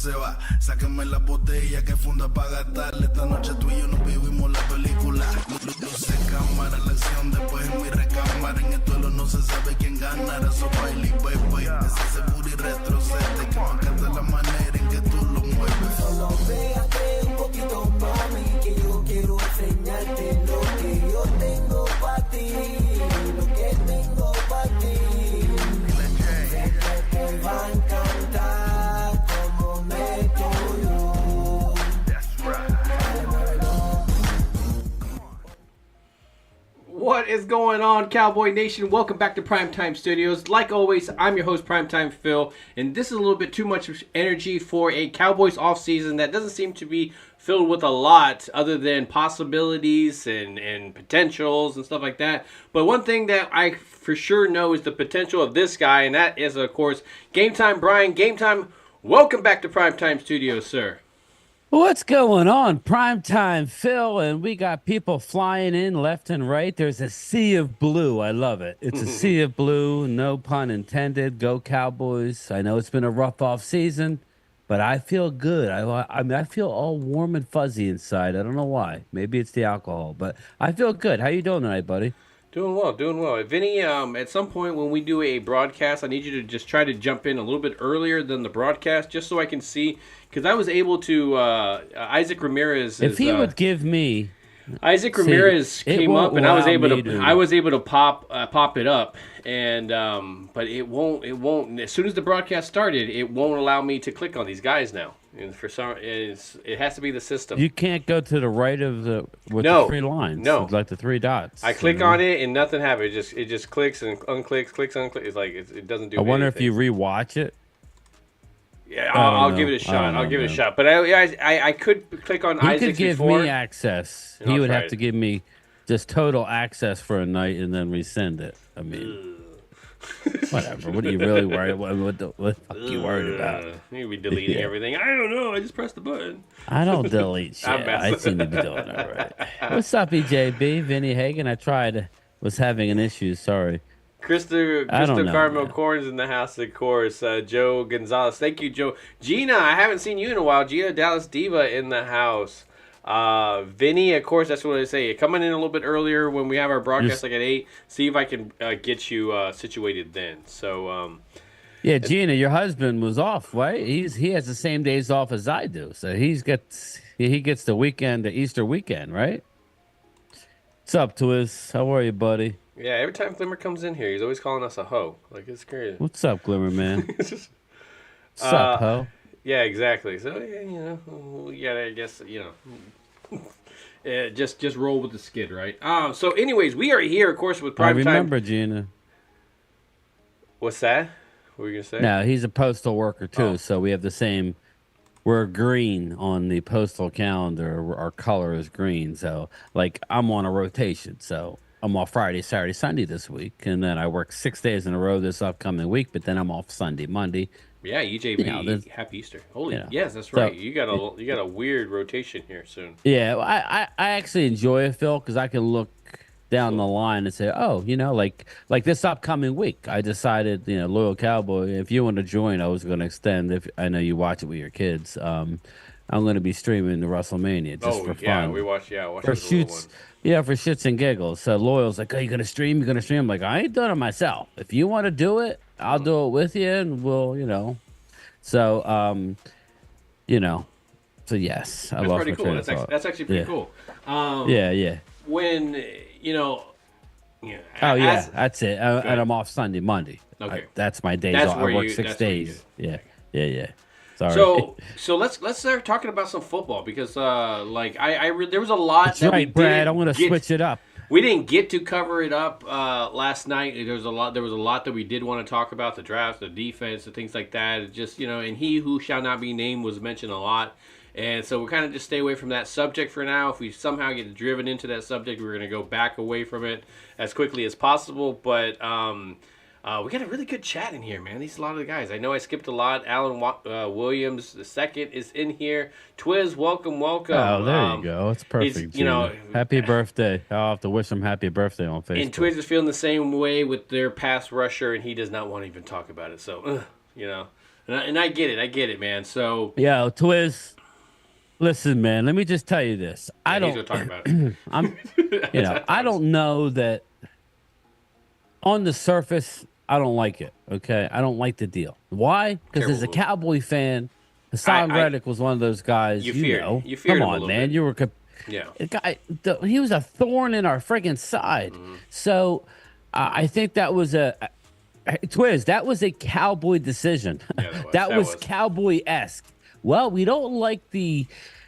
Se va, sáquenme la botella que funda para gastarle. Esta noche tú y yo nos vivimos la película. Luces, cámara, la acción después en mi recámara. En el duelo no se sabe quién ganará. So baile y bebe, ese seguro y retrocede. Que me encanta la manera en que tú lo mueves. Solo pégate un poquito, mami, que yo quiero enseñarte lo que yo tengo para ti. Lo que tengo para ti. Sé que te va a encantar. What is going on, Cowboy Nation? Welcome back to Primetime Studios. Like always, I'm your host, Primetime Phil, and this is a little bit too much energy for a Cowboys offseason that doesn't seem to be filled with a lot other than possibilities and potentials and stuff like that. But one thing that I for sure know is the potential of this guy, and that is, of course, Gametime Bryan. Gametime, welcome back to Primetime Studios, sir. What's going on? Primetime Phil, and we got people flying in left and right. There's a sea of blue. I love it. It's a sea of blue, no pun intended. Go Cowboys. I know it's been a rough off season, but I feel good. I feel all warm and fuzzy inside. I don't know why. Maybe it's the alcohol, but I feel good. How you doing tonight, buddy? Doing well, doing well. Vinny, at some point when we do a broadcast, I need you to just try to jump in a little bit earlier than the broadcast, just so I can see, because I was able to, Isaac Ramirez. If he would give me... Isaac Ramirez came up, and I was able to pop it up, and but it won't. As soon as the broadcast started, it won't allow me to click on these guys now. And for some, it has to be the system. You can't go to the right of the the three lines. No, like the three dots. I click on it and nothing happens. It just clicks and unclicks, clicks, unclicks. It's like it doesn't do. I wonder anything. if you rewatch it. Yeah, I'll give it a shot. I'll give it a shot. But I could click on Isaac before. He could give me access. He would have to give me just total access for a night and then resend it. I mean, whatever. What are you really worried about? What the fuck are you worried about? You'll be deleting everything. I don't know. I just pressed the button. I don't delete shit. I seem to be doing all right. What's up, EJB? Vinny Hagen. Was having an issue. Sorry. Crystal Carmel Corn's in the house, of course. Joe Gonzalez. Thank you, Joe. Gina, I haven't seen you in a while. Gina Dallas Diva in the house. Vinny, of course, that's what I say. Coming in a little bit earlier when we have our broadcast, like at 8. See if I can get you situated then. So, yeah, Gina, your husband was off, right? He has the same days off as I do. So he gets the weekend, the Easter weekend, right? What's up, Twiz? How are you, buddy? Yeah, every time Glimmer comes in here, he's always calling us a hoe. Like, it's crazy. What's up, Glimmer, man? What's up, hoe? Yeah, exactly. So, yeah, I guess, just roll with the skid, right? So, anyways, we are here, of course, with Primetime. I remember, Gina. What's that? What were you going to say? No, he's a postal worker, too, so we have the same... We're green on the postal calendar. Our color is green, so, like, I'm on a rotation, so... I'm off Friday, Saturday, Sunday this week, and then I work 6 days in a row this upcoming week. But then I'm off Sunday, Monday. Yeah, EJB, Happy Easter. Holy, yes, that's right. So, you got a weird rotation here soon. Yeah, I actually enjoy it, Phil, because I can look down the line and say, oh, like this upcoming week, I decided, Loyal Cowboy, if you want to join, I was going to extend. If I know you watch it with your kids, I'm going to be streaming the WrestleMania just for fun. Yeah, we watch for shoots. Yeah, for shits and giggles. So Loyal's like, oh, you gonna stream? You're gonna stream? I'm like, I ain't done it myself. If you want to do it, I'll do it with you, and we'll, So, So yes, I lost my train of thought. That's actually pretty cool. Yeah. When that's it. And I'm off Sunday, Monday. Okay, that's my days off. I work 6 days. Yeah. Sorry. So let's start talking about some football because there was a lot. That's right, Brad. I want to switch it up. We didn't get to cover it up last night. There was a lot that we did want to talk about: the draft, the defense, the things like that. It just and he who shall not be named was mentioned a lot. And so we'll kind of just stay away from that subject for now. If we somehow get driven into that subject, we're going to go back away from it as quickly as possible. But we got a really good chat in here, man. These are a lot of the guys. I know I skipped a lot. Alan Williams II is in here. Twiz, welcome. Oh, there you go. It's perfect. You know, happy birthday. I'll have to wish him happy birthday on Facebook. And Twiz is feeling the same way with their pass rusher, and he does not want to even talk about it. So, you know, and I get it, man. So yeah, Twiz. Listen, man, let me just tell you this. He's gonna talk about it. I don't know that on the surface, I don't like it. Okay. I don't like the deal. Why? Because as a Cowboy fan, Hassan Reddick was one of those guys. You feared him come a on, little man. bit. You were Yeah. the guy. He was a thorn in our friggin' side. So I think that was Twiz. That was a Cowboy decision. Yeah, that was Cowboy-esque. Well, we don't like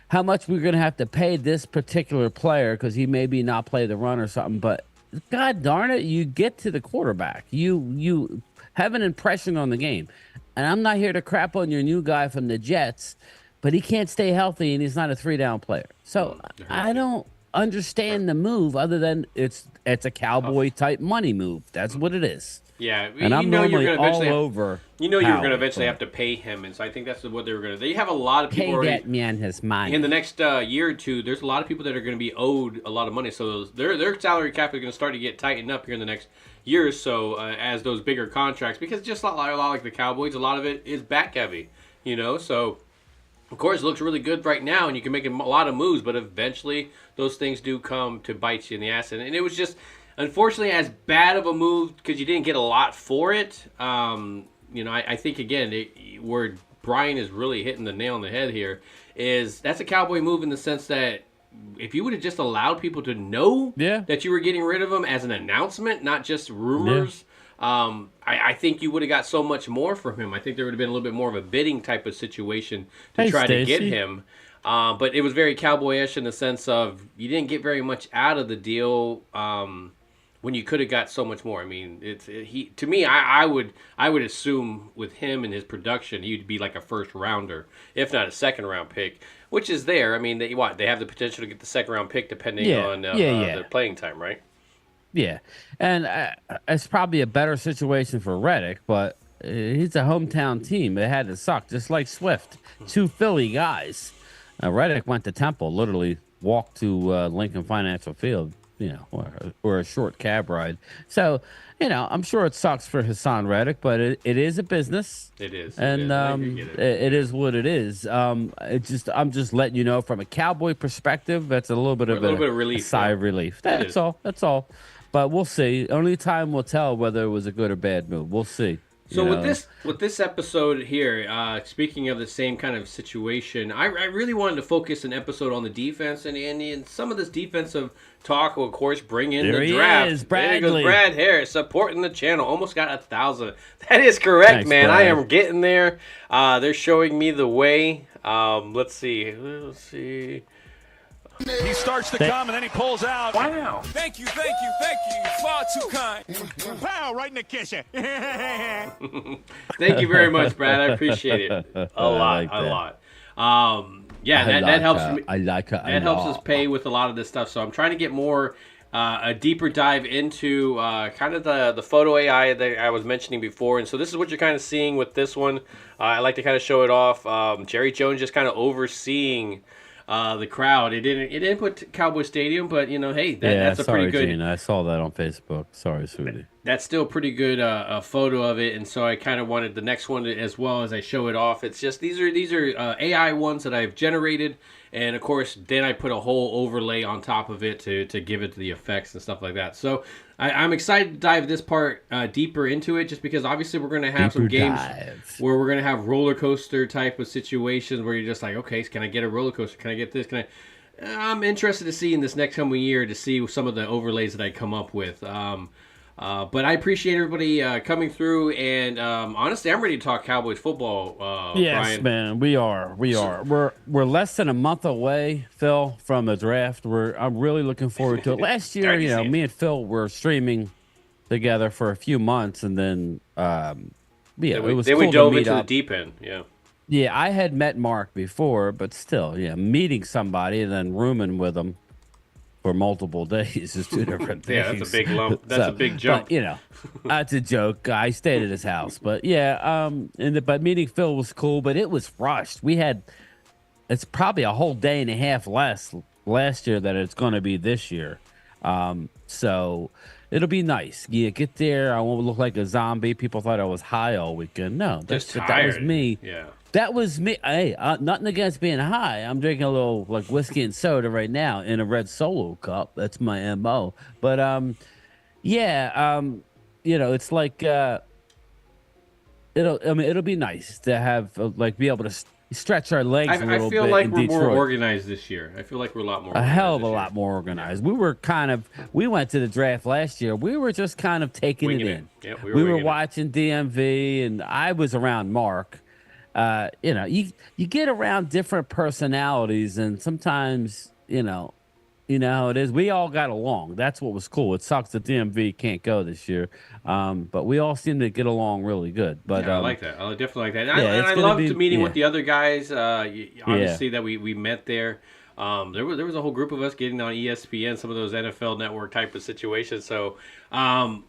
how much we're going to have to pay this particular player because he maybe not play the run or something. But God darn it, you get to the quarterback. You have an impression on the game. And I'm not here to crap on your new guy from the Jets, but he can't stay healthy and he's not a 3-down player. So I don't understand the move other than it's a Cowboy type money move. That's what it is. Yeah, and I'm normally all over. You know, you're going to eventually have to pay him, and so I think that's what they were going to. They have a lot of people pay that man his money. In the next year or two, there's a lot of people that are going to be owed a lot of money. So their salary cap is going to start to get tightened up here in the next year or so as those bigger contracts, because just a lot like the Cowboys, a lot of it is back heavy. You know, so of course it looks really good right now, and you can make a lot of moves, but eventually those things do come to bite you in the ass, and it was just. Unfortunately, as bad of a move because you didn't get a lot for it. You know, I think again where Bryan is really hitting the nail on the head here is that's a Cowboy move in the sense that if you would have just allowed people to know that you were getting rid of them as an announcement, not just rumors, I think you would have got so much more from him. I think there would have been a little bit more of a bidding type of situation to try to get him. But it was very Cowboyish in the sense of you didn't get very much out of the deal. When you could have got so much more. I mean, to me, I would assume with him and his production, he'd be like a first rounder, if not a second round pick, which is there. I mean, they have the potential to get the second round pick depending on their playing time, right? Yeah, and it's probably a better situation for Reddick, but he's a hometown team. It had to suck, just like Swift, 2 Philly guys. Reddick went to Temple, literally walked to Lincoln Financial Field. You know, or a short cab ride. So, you know, I'm sure it sucks for Hassan Reddick, but it is a business. It is, and it is what it is. I'm just letting you know from a Cowboy perspective. That's a little bit of relief, a sigh of relief. That's all. That's all. But we'll see. Only time will tell whether it was a good or bad move. We'll see. So with this episode here, speaking of the same kind of situation, I really wanted to focus an episode on the defense and some of this defensive talk will, of course, bring in the draft. Is, Bradley. There goes Brad Harris supporting the channel. Almost got 1,000. That is correct, Thanks, man. Brad. I am getting there. They're showing me the way. Let's see. He starts to come, and then he pulls out. Wow. Thank you. Far too kind. Pow, right in the kitchen. Thank you very much, Brad. I appreciate it. A lot. That helps me. That helps us pay with a lot of this stuff. So I'm trying to get more a deeper dive into kind of the photo AI that I was mentioning before. And so this is what you're kind of seeing with this one. I like to kind of show it off. Jerry Jones just kind of overseeing the crowd. It didn't put Cowboy Stadium, but you know, hey, that's a pretty good. Gina, I saw that on Facebook. Sorry, sweetie. That's still a pretty good photo of it, and so I kind of wanted the next one as well as I show it off. It's just these are AI ones that I've generated, and of course, then I put a whole overlay on top of it to give it the effects and stuff like that. So I'm excited to dive this part deeper into it, just because obviously we're going to have some games where we're going to have roller coaster type of situations where you're just like, okay, can I get a roller coaster? Can I get this? I'm interested to see in this next coming year to see some of the overlays that I come up with. But I appreciate everybody coming through, and honestly, I'm ready to talk Cowboys football. Yes, Bryan. man, we are. We're less than a month away, Phil, from the draft. I'm really looking forward to it. Last year, me and Phil were streaming together for a few months, and then it was cool we dove to meet into up. the deep end. Yeah. Yeah, I had met Mark before, but still, yeah, meeting somebody and then rooming with them for multiple days is two different things. Yeah, that's a big lump. That's a big jump. But you know, that's a joke. I stayed at his house, but yeah, but meeting Phil was cool, but it was rushed. It's probably a whole day and a half less last year than it's going to be this year. So it'll be nice. Yeah, get there. I won't look like a zombie. People thought I was high all weekend. No, that was me. Yeah. That was me. Hey, nothing against being high. I'm drinking a little like whiskey and soda right now in a red Solo cup. That's my MO. But it's like it'll be nice to have be able to stretch our legs a little bit. I feel like in we're Detroit. more organized this year. I feel like we're a lot more. A hell of a lot more organized. We went to the draft last year. We were just kind of taking it in. Yeah, we were watching DMV, and I was around Mark. You get around different personalities, and sometimes you know how it is. We all got along. That's what was cool. It sucks that DMV can't go this year, but we all seem to get along really good. But I like that. I definitely like that. And I loved meeting with the other guys. Obviously, that we met there. There was a whole group of us getting on ESPN, some of those NFL Network type of situations. So I'm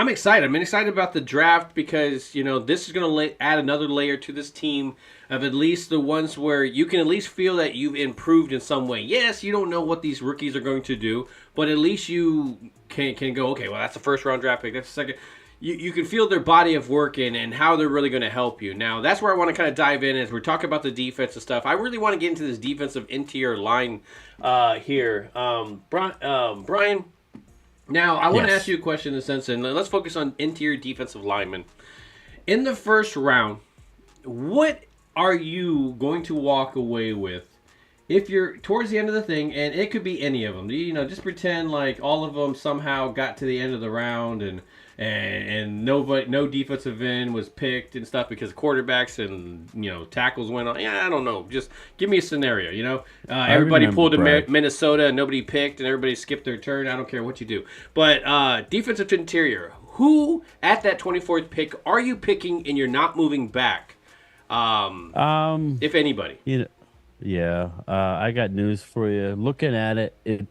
excited. I'm excited about the draft because this is going to add another layer to this team of at least the ones where you can at least feel that you've improved in some way. Yes, you don't know what these rookies are going to do, but at least you can go, okay, well, that's the first round draft pick. That's the second. You can feel their body of work and how they're really going to help you. Now, that's where I want to kind of dive in as we're talking about the defensive stuff. I really want to get into this defensive interior line here. Bryan, now I want to ask you a question in a sense, and let's focus on interior defensive linemen. In the first round, what are you going to walk away with if you're towards the end of the thing, and it could be any of them? Just pretend like all of them somehow got to the end of the round and no defensive end was picked and stuff because quarterbacks and tackles went on. Yeah, I don't know. Just give me a scenario. Everybody pulled to Minnesota and nobody picked and everybody skipped their turn. I don't care what you do. But defensive interior, who at that 24th pick are you picking and you're not moving back? If anybody. I got news for you. Looking at it,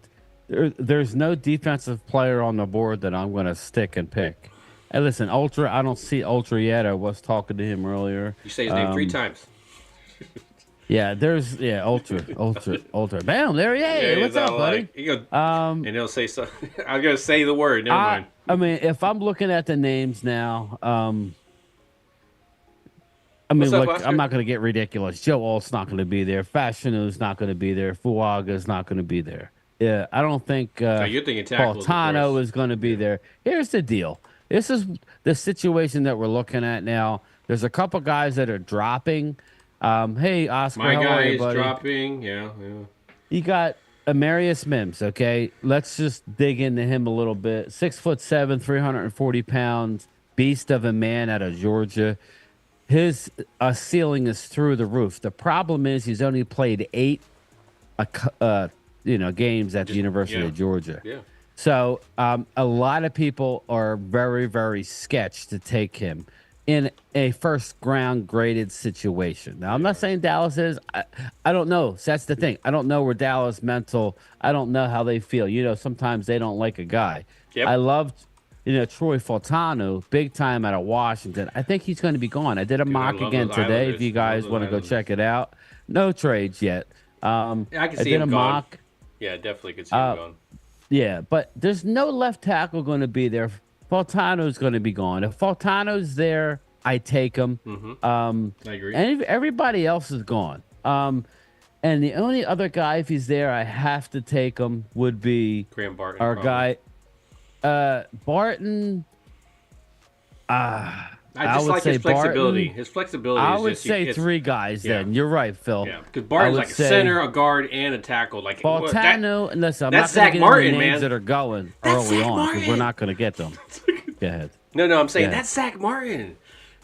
there's no defensive player on the board that I'm going to stick and pick. Hey, listen, Ultra, I don't see Ultra yet. I was talking to him earlier. You say his name 3 times. Ultra. Bam, there he is. What's up, buddy? And he'll say so. I'm going to say the word. Never mind. I mean, if I'm looking at the names now, I'm not going to get ridiculous. Joe Alt's not going to be there. Fashionu's not going to be there. Fuaga's not going to be there. Yeah, I don't think you're thinking tackles, Paultano is going to be there. Here's the deal. This is the situation that we're looking at now. There's a couple guys that are dropping. Hey, Oscar, my guy is buddy? dropping. Yeah. You got Amarius Mims, okay? Let's just dig into him a little bit. 6'7", 340 pounds, beast of a man out of Georgia. His ceiling is through the roof. The problem is he's only played 8 games at the University of Georgia. Yeah. So a lot of people are very, very sketched to take him in a first round graded situation. Now, I'm not saying Dallas is. I don't know. So that's the thing. I don't know where Dallas mental. I don't know how they feel. Sometimes they don't like a guy. Yep. I loved, Troy Fautanu, big time out of Washington. I think he's going to be gone. I did a mock again today. If you guys want to go check it out. No trades yet. I can see him gone. Mock. Yeah, definitely could see him gone. Yeah, but there's no left tackle going to be there. Fautano's going to be gone. If Fautano's there, I take him. Mm-hmm. I agree. And everybody else is gone. And the only other guy, if he's there, I have to take him would be Graham Barton, our guy. Barton. I just like his flexibility. Barton, his flexibility. I would say 3 guys. Then you're right, Phil. Yeah, because Barton's like a center, a guard, and a tackle. Like Fautano. Listen, I'm that's not going to Zach get Martin, any names man. that are going early on because we're not going to get them. Go ahead. No, I'm saying that's Zach Martin.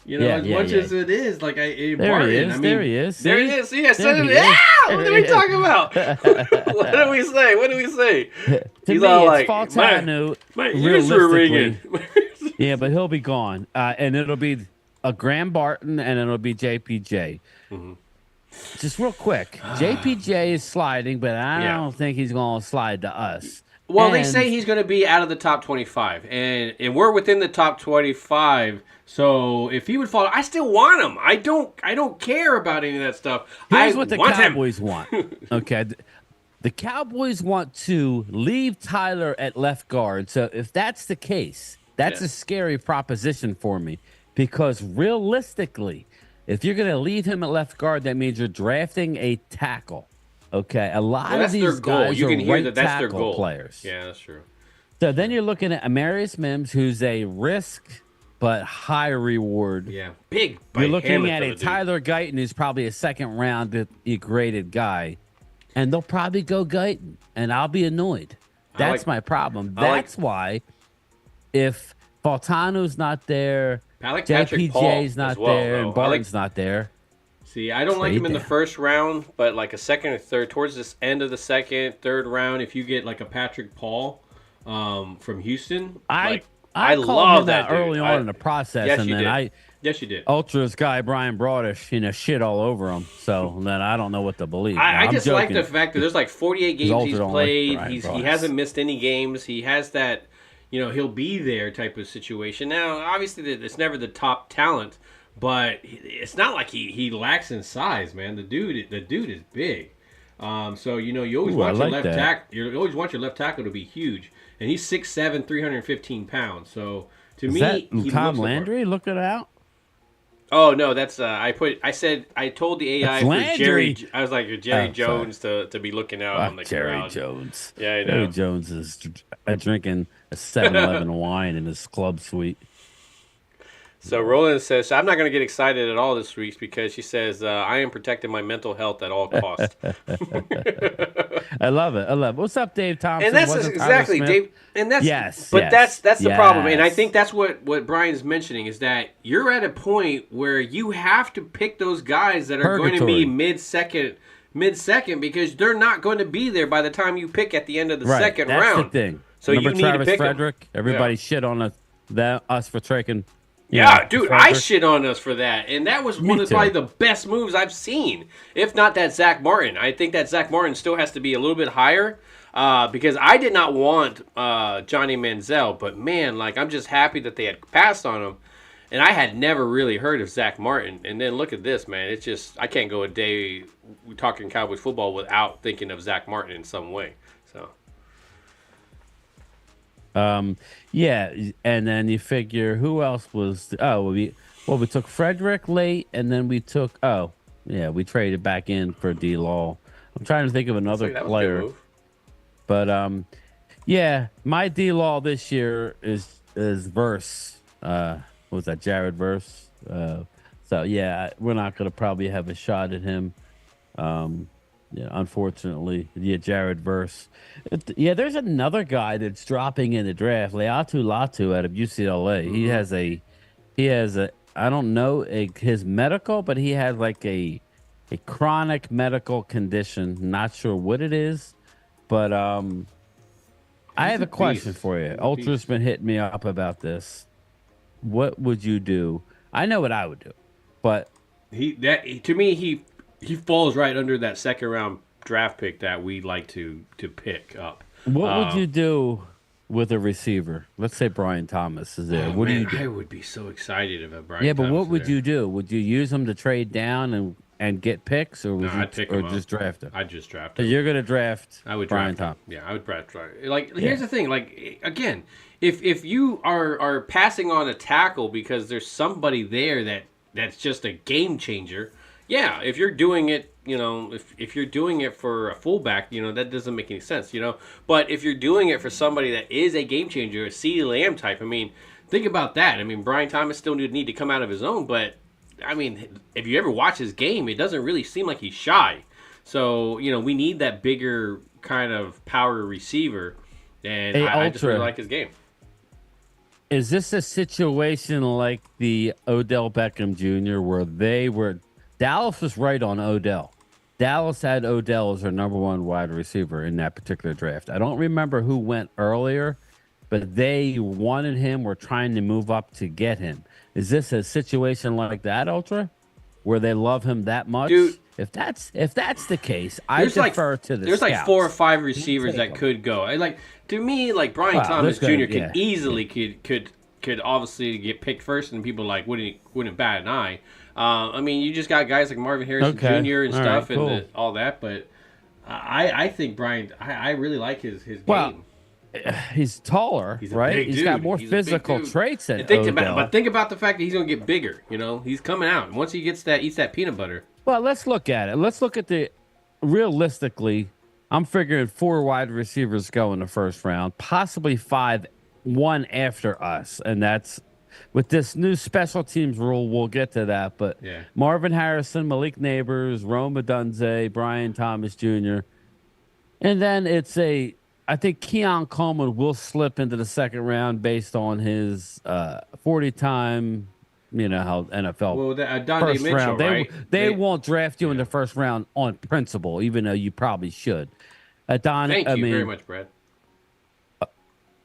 As much as it is, like there Barton. He is. There he is. There he is. See, I said it. What are we talking about? What do we say? He's all like, Fautano. My ears were ringing. Yeah, but he'll be gone, and it'll be a Graham Barton, and it'll be JPJ. Mm-hmm. just real quick, JPJ is sliding, but I Yeah. don't think he's going to slide to us. Well, they And say he's going to be out of the top 25, and we're within the top 25. So if he would fall, I still want him. I don't care about any of that stuff. here's I what the want him. Cowboys want. Okay. The Cowboys want to leave Tyler at left guard. So if that's the case, that's a scary proposition for me because realistically, if you're going to leave him at left guard, that means you're drafting a tackle. Okay, a lot Well, of that's their these goal. guys You are can hear right that that's their tackle goal. players. Yeah, that's true. So then you're looking at Amarius Mims, who's a risk but high reward. Yeah, big. You're looking behemoth at of a dude. Tyler Guyton, who's probably a second round graded guy, and they'll probably go Guyton, and I'll be annoyed. That's my problem. That's why if Faltano's not there, I like Patrick Paul JPJ's not as well, there, though. and Barton's not there. See, I don't like Trade him in the down. first round, but like a second or third, towards this end of the second, third round, if you get like a Patrick Paul from Houston, I called love him that that early dude. on in the process, Yes, and you then did. Yes, you did. Ultras guy Brian Brodish, shit all over him. So then I don't know what to believe. I I'm just like joking. the fact that there's like 48 games Ultra he's don't like played. Brian He Broaddus. hasn't missed any games. He has that, he'll be there type of situation. Now, obviously, it's never the top talent, but it's not like he lacks in size, man. The dude is big. So you always want your left tackle. You always want your left tackle to be huge, and he's 6'7", 315 pounds. So to Is me, that he Tom looks the part. Landry? Look it out. Oh no, that's I told the AI That's for Landry. Jerry. I was like Jerry Oh, Jones to be looking out on the Jerry crowd. Jones. Yeah, I know. Jerry Jones is drinking a 7-Eleven wine in his club suite. So Roland says, I'm not going to get excited at all this week because she says, I am protecting my mental health at all costs. I love it. What's up, Dave Thompson? And that's Wasn't exactly, Tyler Smith? Dave. And that's Yes, but yes, that's the problem. And I yes. think that's what Brian's mentioning is that you're at a point where you have to pick those guys that are going to be Purgatory. mid-second because they're not going to be there by the time you pick at the end of the second that's round. the thing. So Remember you need Travis to pick 'em. Frederick? Everybody Yeah. shit on us for taking. Yeah, dude, I Frederick. shit on us for that. And that was Me one of too. probably the best moves I've seen. If not that Zach Martin. I think that Zach Martin still has to be a little bit higher because I did not want Johnny Manziel. But, man, I'm just happy that they had passed on him. And I had never really heard of Zach Martin. And then look at this, man. It's just I can't go a day talking Cowboys football without thinking of Zach Martin in some way. So. Yeah, and then you figure who else was? We took Frederick late, and then we took we traded back in for D Law. I'm trying to think of another That was a good player, move. but my D Law this year is Verse. What was that, Jared Verse? So yeah, we're not gonna probably have a shot at him. Unfortunately, Jared Verse. There's another guy that's dropping in the draft, Leatu Latu out of UCLA. Mm-hmm. He has a I don't know his medical, but he has like a chronic medical condition. Not sure what it is, but I have a question for you. Ultra's been hitting me up about this. What would you do? I know what I would do, but To me, he falls right under that second round draft pick that we like to pick up. what would you do with a receiver? Let's say Brian Thomas is there. What do you do? I would be so excited about Brian. Yeah, but Thomas what would there. you do? Would you use him to trade down and get picks, or would No, I'd pick him up. just draft him? I'd just draft So him. you're gonna draft. I would Brian draft Thomas. him. Yeah, I would draft. Here's the thing. Again, if you are passing on a tackle because there's somebody there that's just a game changer. Yeah, if you're doing it, if you're doing it for a fullback, that doesn't make any sense, But if you're doing it for somebody that is a game changer, a CeeDee Lamb type, think about that. Brian Thomas still need to come out of his own, but if you ever watch his game, it doesn't really seem like he's shy. So, we need that bigger kind of power receiver, and Hey, I just really Ultra. like his game. Is this a situation like the Odell Beckham Jr. where Dallas was right on Odell? Dallas had Odell as their number one wide receiver in that particular draft. I don't remember who went earlier, but they wanted him. Were trying to move up to get him. Is this a situation like that, Ultra? where they love him that much. Dude, if that's the case, I defer to the There's scouts. like 4 or 5 receivers that could go. To me, like Brian Thomas Jr. could easily could obviously get picked first, and people wouldn't bat an eye. I mean, you just got guys like Marvin Harrison Jr. and stuff, right, cool, and all that. But I think Brian, I really like his game. He's taller, right? He's got more physical traits than Odell. But think about the fact that he's going to get bigger. He's coming out, and once he eats that peanut butter. Well, let's look at it. Let's look at realistically. I'm figuring 4 wide receivers go in the first round, possibly 5, one after us, and that's with this new special teams rule. We'll get to that, but Marvin Harrison, Malik Neighbors, Rome Odunze, Brian Thomas Jr., and then I think Keon Coleman will slip into the second round based on his 40 time. You know how NFL. Well, Donde Mitchell, round. right? They won't draft you in the first round on principle, even though you probably should. Thank you very much, Brad.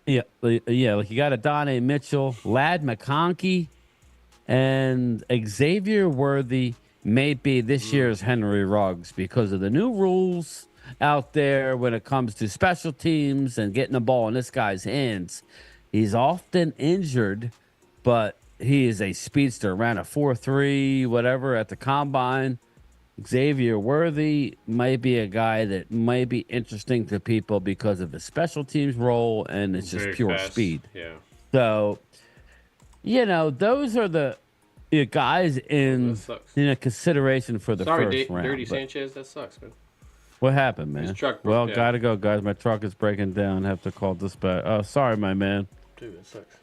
Like you got Adonai Mitchell, Ladd McConkey, and Xavier Worthy may be this year's Henry Ruggs because of the new rules out there when it comes to special teams and getting the ball in this guy's hands. He's often injured, but he is a speedster, around a 4.3, whatever, at the combine. Xavier Worthy might be a guy that might be interesting to people because of his special teams role, and it's just pure speed. Yeah. So, those are the guys in consideration for the first round. Dirty Sanchez, that sucks, man. What happened, man? His truck broke down. Gotta go, guys. My truck is breaking down. Have to call dispatch. Oh, sorry, my man. Dude, it sucks.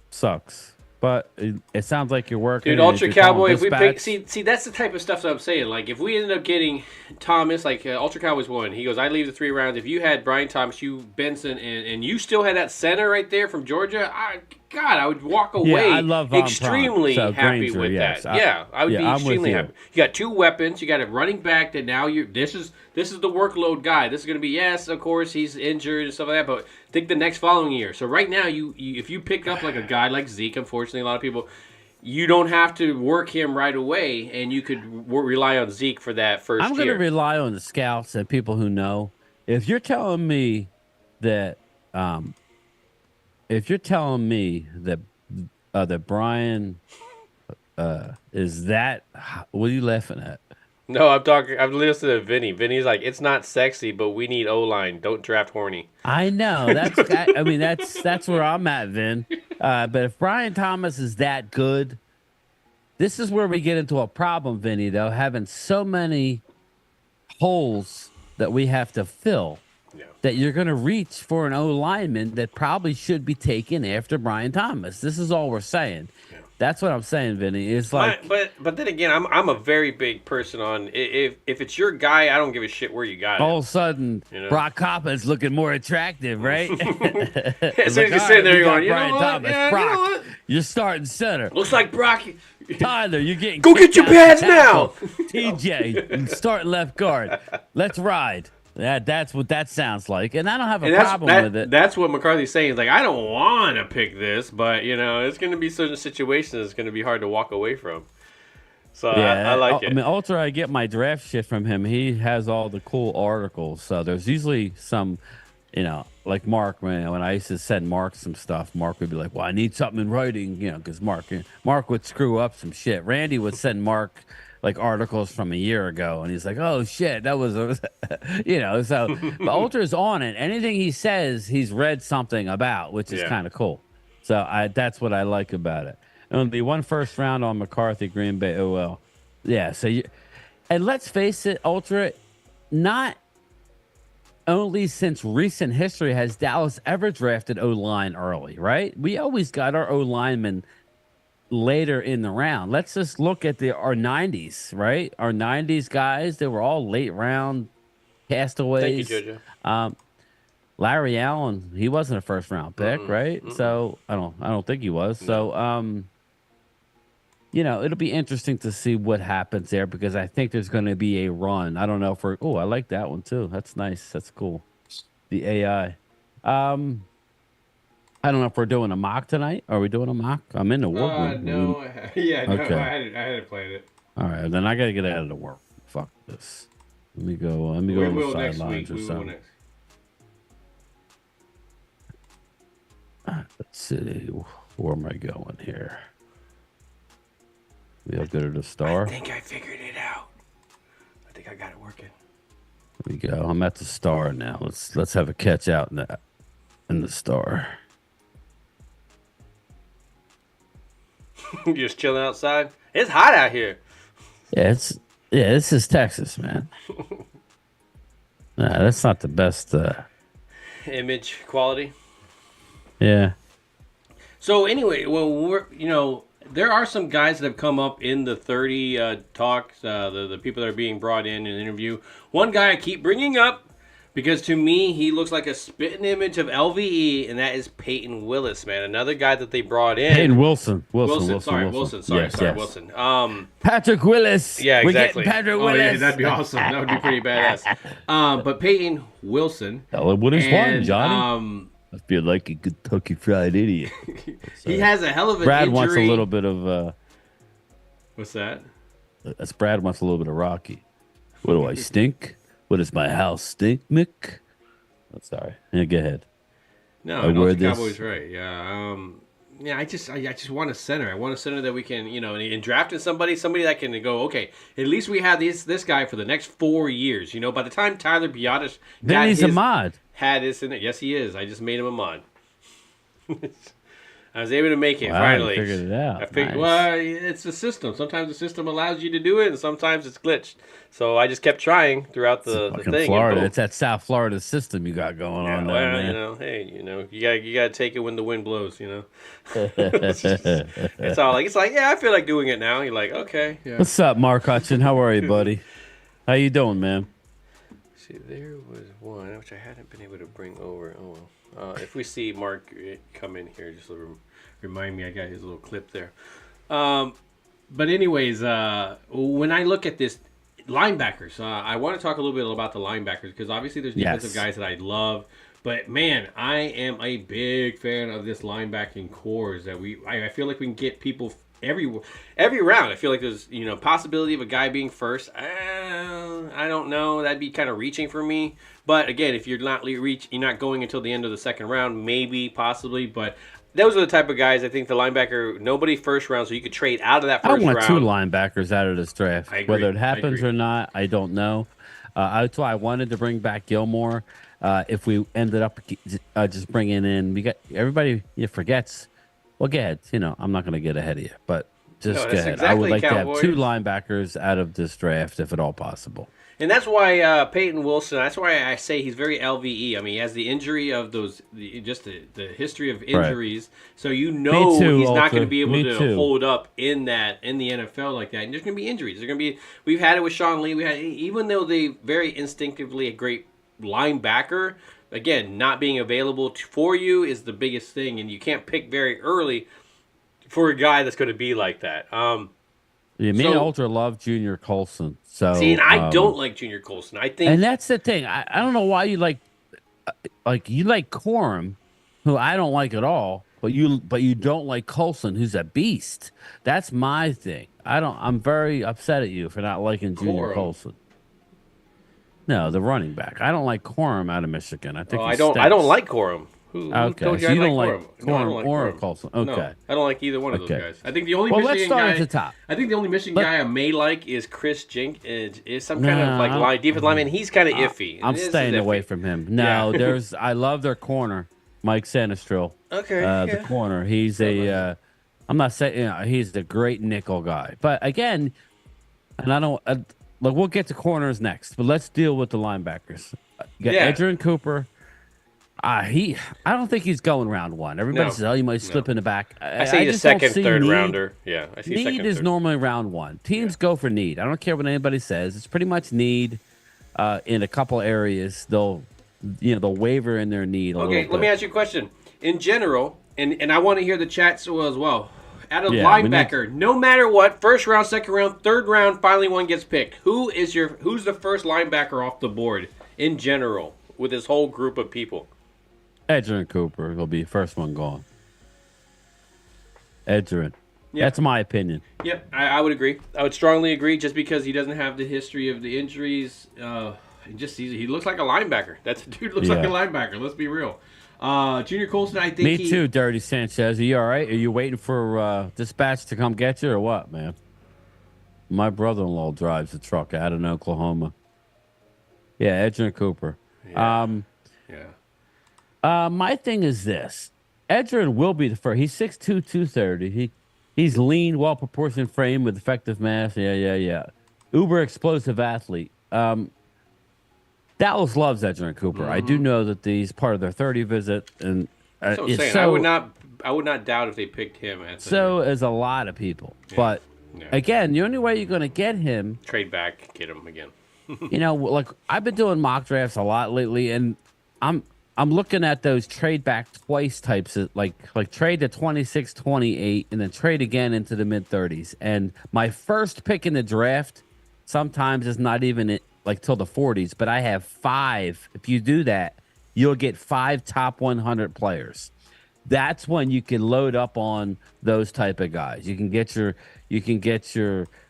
Sucks. But it sounds like you're working. Dude, Ultra Cowboy, if we pick... See, that's the type of stuff that I'm saying. Like, if we ended up getting Thomas, like Ultra Cowboys won. He goes, I leave the 3 rounds. If you had Brian Thomas, Benson, and you still had that center right there from Georgia, I would walk away extremely happy with that. I would be extremely happy. You got 2 weapons. You got a running back that now this is the workload guy. This is going to be, yes, of course, he's injured and stuff like that, but think the next following year. So right now, if you pick up like a guy like Zeke, unfortunately, a lot of people, you don't have to work him right away, and you could rely on Zeke for that first year. I'm going to rely on the scouts and people who know. If you're telling me that that Brian is that, what are you laughing at? No, I'm listening to Vinny. Vinny's like, it's not sexy, but we need O-line. Don't draft horny. I know. That's where I'm at, Vin. But if Brian Thomas is that good, this is where we get into a problem, Vinny, though, having so many holes that we have to fill. That you're going to reach for an O-lineman that probably should be taken after Brian Thomas. This is all we're saying. Yeah. That's what I'm saying, Vinny. It's like, but then again, I'm a very big person on if it's your guy, I don't give a shit where you got it. All of a sudden, Brock Koppa's looking more attractive, right? As soon as you're sitting there, you're going, Brian Thomas, Brock, you're starting center. Looks like Brock. Tyler, you're getting go get your pads now. TJ, starting left guard. Let's ride. That's what that sounds like, and I don't have a problem with it. That's what McCarthy's saying. He's like, I don't want to pick this, but it's going to be certain situations it's going to be hard to walk away from. So I like it. I mean, Ultra, I get my draft shit from him. He has all the cool articles. So there's usually some, like Mark. When I used to send Mark some stuff, Mark would be like, "Well, I need something in writing," because Mark would screw up some shit. Randy would send Mark like articles from a year ago, and he's like, "Oh shit, that was," So, but Ultra's on it. Anything he says, he's read something about, which is kind of cool. So that's what I like about it. It'll be 1 first round on McCarthy, Green Bay. Oh well, yeah. So and let's face it, Ultra, not only since recent history has Dallas ever drafted O-line early, right? We always got our O-linemen later in the round. Let's just look at our 90s, right? Our 90s guys, they were all late round castaways. Thank you, JoJo. Larry Allen, he wasn't a first round pick, right? So I don't think he was. So it'll be interesting to see what happens there because I think there's going to be a run. I don't know if I like that one too. That's nice. That's cool. The AI. I don't know if we're doing a mock tonight. Are we doing a mock? I'm in the war room. No. Okay. I hadn't played it. All right, then I gotta get out of the work. Fuck this. Let me go. Let me We go to will the next sidelines week. or We will something. next. Let's see. Where am I going here? We have go to the star. I think I figured it out. I think I got it working. There we go. I'm at the star now. Let's have a catch out in the star. You just chilling outside. It's hot out here. Yeah, this is Texas, man. Nah, that's not the best. Image quality. Yeah. So anyway, well, there are some guys that have come up in the 30 talks, the people that are being brought in an interview. One guy I keep bringing up because to me he looks like a spitting image of LVE, and that is Peyton Willis, man. Another guy that they brought in. Peyton Wilson. Wilson. Sorry, Yes. Wilson. Patrick Willis. Yeah, We're exactly. getting Patrick Oh, Willis. yeah, that'd be awesome. That would be pretty badass. But Peyton Wilson. What is one, Johnny? I feel like a Kentucky Fried Idiot. He has a hell of an Brad injury. wants a little bit of. What's that? Brad wants a little bit of Rocky. What do I stink? What does my house stink, Mick? Oh, sorry. Yeah, go ahead. No, I wear the this. Cowboys right. Yeah. Yeah, I just want a center. I want a center that we can, in drafting somebody that can go, okay, at least we have this guy for the next 4 years. By the time Tyler Biotis Then he's a mod. had this in it. Yes, he is. I just made him a mod. I was able to make it Wow, finally. you figured it out. Nice. Well, it's the system. Sometimes the system allows you to do it, and sometimes it's glitched. So I just kept trying throughout the Fucking thing. Florida. It's that South Florida system you got going on there, Well, man. hey, you gotta take it when the wind blows. It's all like yeah, I feel like doing it now. You're like, okay, yeah. What's up, Mark Hutchin? How are you, buddy? How you doing, man? See, there was one which I hadn't been able to bring over. Oh well. If we see Mark come in here, just remind me. I got his little clip there. But anyways, when I look at this linebackers, I want to talk a little bit about the linebackers because obviously there's defensive guys that I love. But man, I am a big fan of this linebacking cores that I feel like we can get people every round. I feel like there's possibility of a guy being first. I don't know. That'd be kind of reaching for me. But again, if you're not you're not going until the end of the second round, maybe, possibly. But those are the type of guys I think the linebacker, nobody first round, so you could trade out of that first round. I want two linebackers out of this draft. I agree. Whether it happens or not, I don't know. That's why I wanted to bring back Gilmore. If we ended up just bringing in, we got everybody forgets. Well, go ahead. I'm not going to get ahead of you, but just go ahead. Exactly, I would like Cowboys. to have two linebackers out of this draft, if at all possible. And that's why Peyton Wilson, that's why I say he's very LVE. I mean, he has the injury of the history of injuries. Right. So he's not going to be able to hold up in the NFL like that. And there's going to be injuries. We've had it with Sean Lee. Even though they very instinctively a great linebacker, again, not being available for you is the biggest thing. And you can't pick very early for a guy that's going to be like that. Me and Ultra love Junior Colson. So I don't like Junior Colson. I think, and that's the thing. I don't know why you like Corum, who I don't like at all, but you don't like Colson, who's a beast. That's my thing. I'm very upset at you for not liking Junior Colson. No, the running back. I don't like Corum out of Michigan. I think I don't like Corum. Who told you so I you don't like like Corum? No, I don't like or Corum. Colson. Okay. No, I don't like either one of those guys. I think the only let's Michigan start guy at the top. I think the only Michigan guy I may like is Chris Jink. Is some kind of defensive lineman. He's kind of iffy. I'm staying away from him. No, I love their corner, Mike Sanistril. Okay. The corner. He's I'm not saying he's a great nickel guy, but again, and I don't we'll get to corners next, but let's deal with the linebackers. You got Adrian Cooper. I don't think he's going round one. Everybody says, he might slip in the back. I see the second, third rounder. Yeah, I see need is normally round one. Teams go for need. I don't care what anybody says. It's pretty much need in a couple areas. They'll waver in their need a little bit. Let me ask you a question. In general, and I want to hear the chat as well. Out of linebacker, no matter what, first round, second round, third round, finally one gets picked. Who's the first linebacker off the board in general with this whole group of people? Adrian Cooper will be first one gone. Adrian. Yeah. That's my opinion. Yep, I would agree. I would strongly agree, just because he doesn't have the history of the injuries. He looks like a linebacker. That dude looks like a linebacker. Let's be real. Junior Colson, I think. Me too, Dirty Sanchez. Are you all right? Are you waiting for dispatch to come get you or what, man? My brother-in-law drives a truck out in Oklahoma. Yeah, Edgerrin Cooper. Yeah. My thing is this. Edgerrin will be the first. He's 6'2", 230. He's lean, well-proportioned frame with effective mass. Yeah. Uber explosive athlete. Dallas loves Edgerrin Cooper. I do know that he's part of their 30 visit, and I would not doubt if they picked him. So as a lot of people, but again, the only way you're going to get him, trade back, get him again. Like I've been doing mock drafts a lot lately, and I'm looking at those trade back twice types of like trade to 26, 28, and then trade again into the mid 30s. And my first pick in the draft sometimes is not even like till the 40s, but I have 5. If you do that, you'll get 5 top 100 players. That's when you can load up on those type of guys. You can get your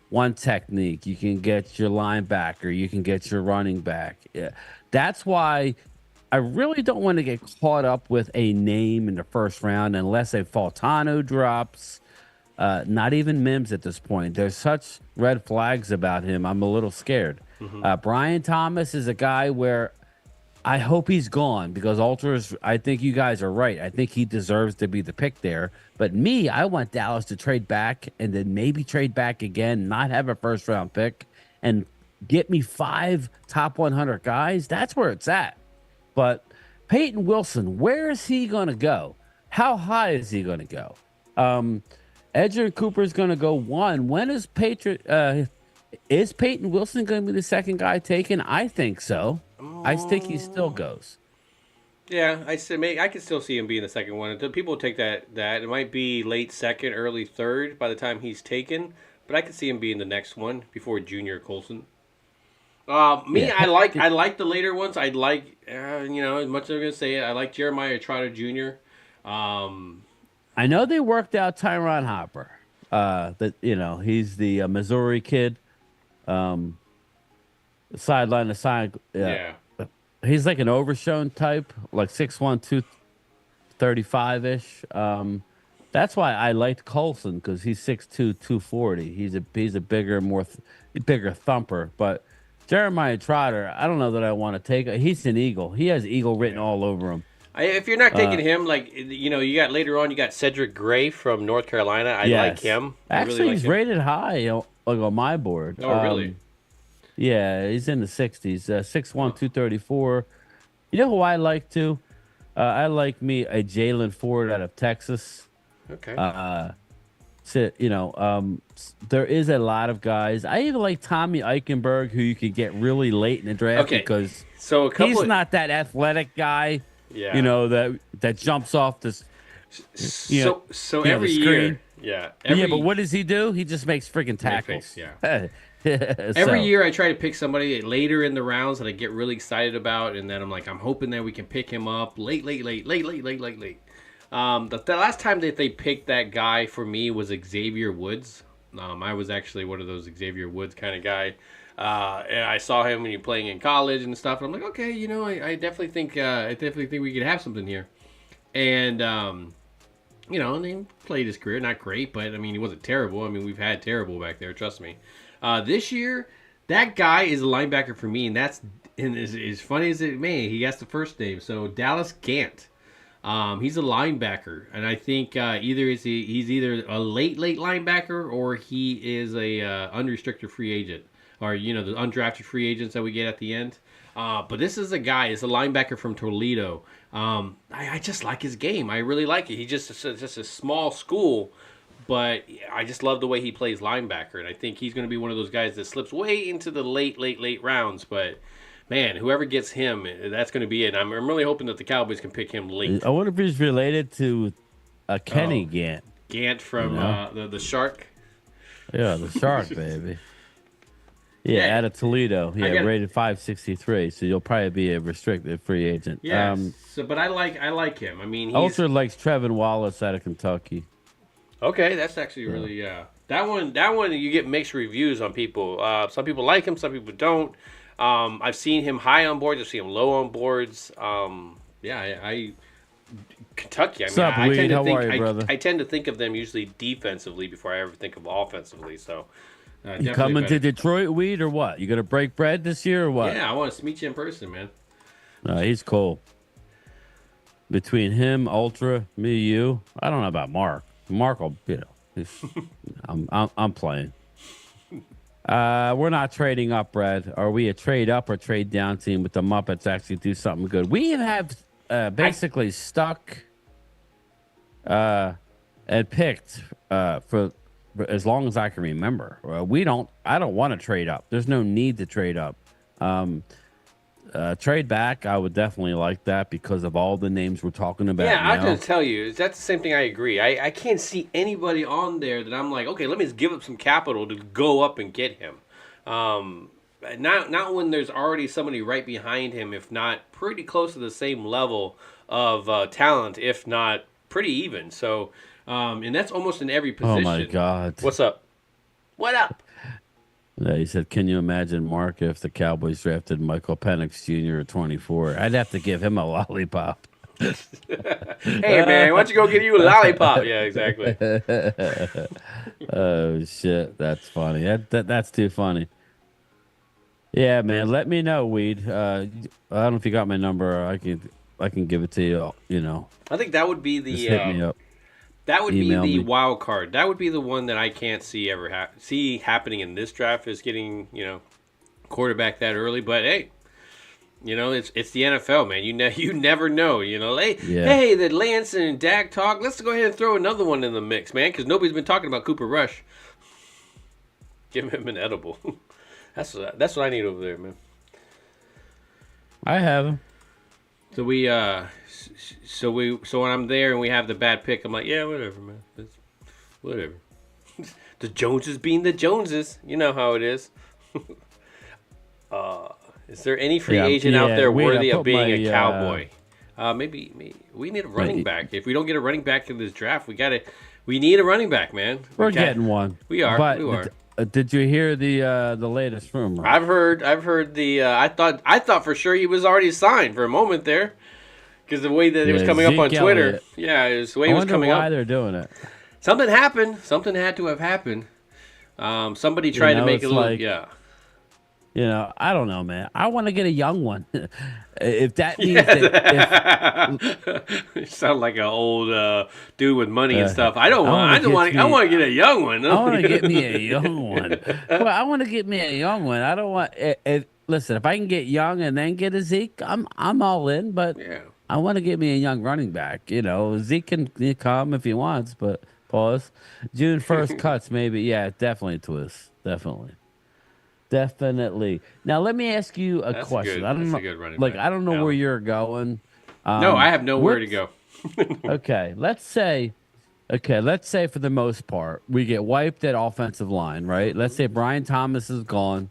one technique. You can get your linebacker. You can get your running back. Yeah. That's why I really don't want to get caught up with a name in the first round unless a Faltano drops. Not even Mims at this point. There's such red flags about him. I'm a little scared. Brian Thomas is a guy where I hope he's gone because Ultras, I think you guys are right. I think he deserves to be the pick there. But me, I want Dallas to trade back and then maybe trade back again, not have a first-round pick, and get me 5 top 100 guys. That's where it's at. But Peyton Wilson, where is he going to go? How high is he going to go? Edgerrin Cooper is going to go 1. When is is Peyton Wilson going to be the second guy taken? I think so. I think he still goes. Yeah, I can still see him being the second one. People take that it might be late second, early third by the time he's taken, but I can see him being the next one before Junior Colson. I like the later ones. I like as much as I'm gonna say it. I like Jeremiah Trotter Jr. I know they worked out Tyron Hopper. He's the Missouri kid. Sideline to side. Yeah. He's like an overshown type, like 6'1", 235-ish. That's why I liked Colson, because he's 6'2", 240. He's a bigger, bigger thumper. But Jeremiah Trotter, I don't know that I want to take. He's an Eagle. He has Eagle written all over him. If you're not taking him, you got later on, you got Cedric Gray from North Carolina. I like him. Actually, he's rated high on my board. Oh, really? Yeah, he's in the 60s. 6'1", 234. You know who I like too? I like me a Jalen Ford out of Texas. Okay. There is a lot of guys. I even like Tommy Eichenberg, who you could get really late in the draft because he's not that athletic guy. Yeah. That jumps off this. Every year. Yeah. But what does he do? He just makes freaking tackles. Yeah. Every year I try to pick somebody later in the rounds that I get really excited about, and then I'm hoping that we can pick him up late. The last time that they picked that guy for me was Xavier Woods. I was actually one of those Xavier Woods kind of guy. And I saw him when he was playing in college and stuff. And I'm like, okay, I definitely think we could have something here. And and he played his career, not great, but he wasn't terrible. We've had terrible back there, trust me. This year, that guy is a linebacker for me, and as funny as it may, he has the first name. So Dallas Gant. He's a linebacker, and I think he's either a late linebacker or he is a unrestricted free agent, or the undrafted free agents that we get at the end. But this is a guy. It's a linebacker from Toledo. I just like his game. I really like it. He's just a small school, but I just love the way he plays linebacker, and I think he's going to be one of those guys that slips way into the late rounds. But man, whoever gets him, that's going to be it. I'm really hoping that the Cowboys can pick him late. I wonder if he's related to Kenny Gant. Gant from the Shark. Yeah, the Shark, baby. Yeah, out of Toledo. Yeah, rated 563. So you'll probably be a restricted free agent. Yeah. But I like him. He's... Ultra likes Trevin Wallace out of Kentucky. Okay, that's actually really that one you get mixed reviews on people. Some people like him, some people don't. I've seen him high on boards, I've seen him low on boards. I Kentucky. I What's mean, up, I Weed? tend to How think are you, brother? I tend to think of them usually defensively before I ever think of offensively. So You definitely coming to better. Detroit, Weed, or what? You gonna break bread this year or what? Yeah, I want to meet you in person, man. He's cool. Between him, Ultra, me, you, I don't know about Mark. Mark will, I'm playing. We're not trading up, Brad. Are we a trade up or trade down team with the Muppets actually do something good? We have basically stuck and picked for as long as I can remember. I don't want to trade up. There's no need to trade up. Trade back, I would definitely like that because of all the names we're talking about. Yeah, I'm now. going to tell you, that's the same thing. I agree. I can't see anybody on there that I'm like, okay, let me just give up some capital to go up and get him. Not when there's already somebody right behind him, if not pretty close to the same level of talent, if not pretty even. So, and that's almost in every position. Oh my God! What's up? What up? Yeah, he said, "Can you imagine, Mark, if the Cowboys drafted Michael Penix Jr. at 24? I'd have to give him a lollipop." Hey man, why don't you go get you a lollipop? Yeah, exactly. Oh shit, that's funny. That's too funny. Yeah, man. Let me know, Weed. I don't know if you got my number. I can give it to you. You know, I think that would be the just hit me up. that would Email be the me. wild card. That would be the one that I can't see ever see happening in this draft is getting quarterback that early. But hey, it's the NFL, man. You never know. Hey, the Lance and Dak talk. Let's go ahead and throw another one in the mix, man, because nobody's been talking about Cooper Rush. Give him an edible. That's what I need over there, man. I have him. So so when I'm there and we have the bad pick, I'm like, yeah, whatever, man. Whatever. The Joneses being the Joneses, you know how it is. Is there any free agent out there worthy of being a Cowboy? Maybe we need a running back. If we don't get a running back in this draft, we need a running back, man. We're getting one. We are. But we are. Did you hear the latest rumor? I've heard the. I thought for sure he was already signed for a moment there, because the way that it was coming up on Zeke Twitter. Elliott. Yeah, it was the way it was coming why up. they're doing it. Something happened. Something had to have happened. Somebody tried to make it look. Yeah. I don't know, man. I want to get a young one. If that means that, You sound like an old dude with money and stuff. I want to get a young one. I want to get me a young one. Well, I want to get me a young one. I don't want. Listen, if I can get young and then get a Zeke, I'm all in. But Yeah. I want to get me a young running back. Zeke can come if he wants, but pause. June 1st cuts, maybe. Yeah, definitely twist. Definitely. Now let me ask you a question. I don't know. A good running Like back. I don't know where you're going. No, I have nowhere to go. Okay, let's say for the most part we get wiped at offensive line, right? Let's say Brian Thomas is gone.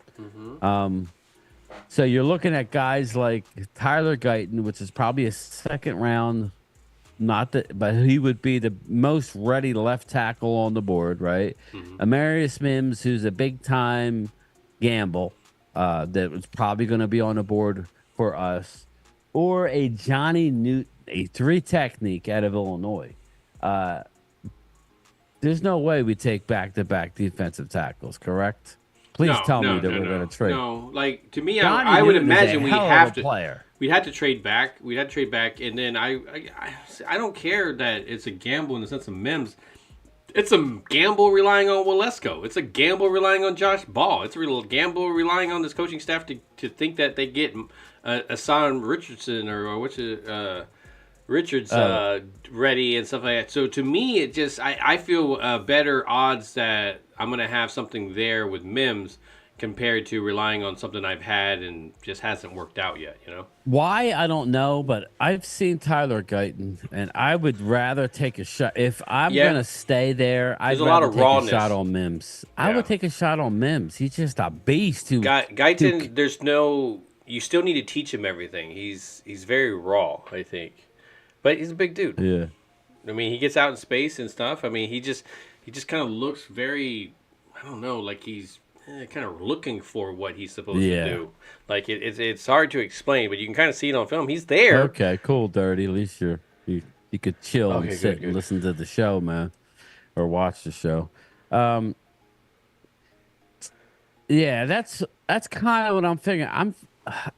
So you're looking at guys like Tyler Guyton, which is probably a second round, but he would be the most ready left tackle on the board, right? Amarius Mims, who's a big time gamble, that was probably going to be on the board for us, or a Johnny Newton, a 3 technique out of Illinois. There's no way we take back-to-back defensive tackles, correct? Please tell me that we're going to trade. No, like to me, Johnny I would Newton is imagine a we hell of have a to. player. We'd have to trade back. And then I don't care that it's a gamble in the sense of Mims. It's a gamble relying on Walesko. It's a gamble relying on Josh Ball. It's a gamble relying on this coaching staff to think that they get Asan Richardson or Richards ready and stuff like that. So to me, it just I feel better odds that I'm going to have something there with Mims compared to relying on something I've had and just hasn't worked out yet, Why, I don't know, but I've seen Tyler Guyton, and I would rather take a shot. If I'm going to stay there, I'd rather take a shot on Mims. I would take a shot on Mims. He's just a beast. Guyton, you still need to teach him everything. He's very raw, I think. But he's a big dude. Yeah. I mean, he gets out in space and stuff. I mean, he just kind of looks very, I don't know, like he's kind of looking for what he's supposed to do. Like it's hard to explain, but you can kind of see it on film. He's there. Okay, cool, Dirty. At least you could chill and sit and listen to the show, man, or watch the show. Yeah, that's kind of what I'm thinking.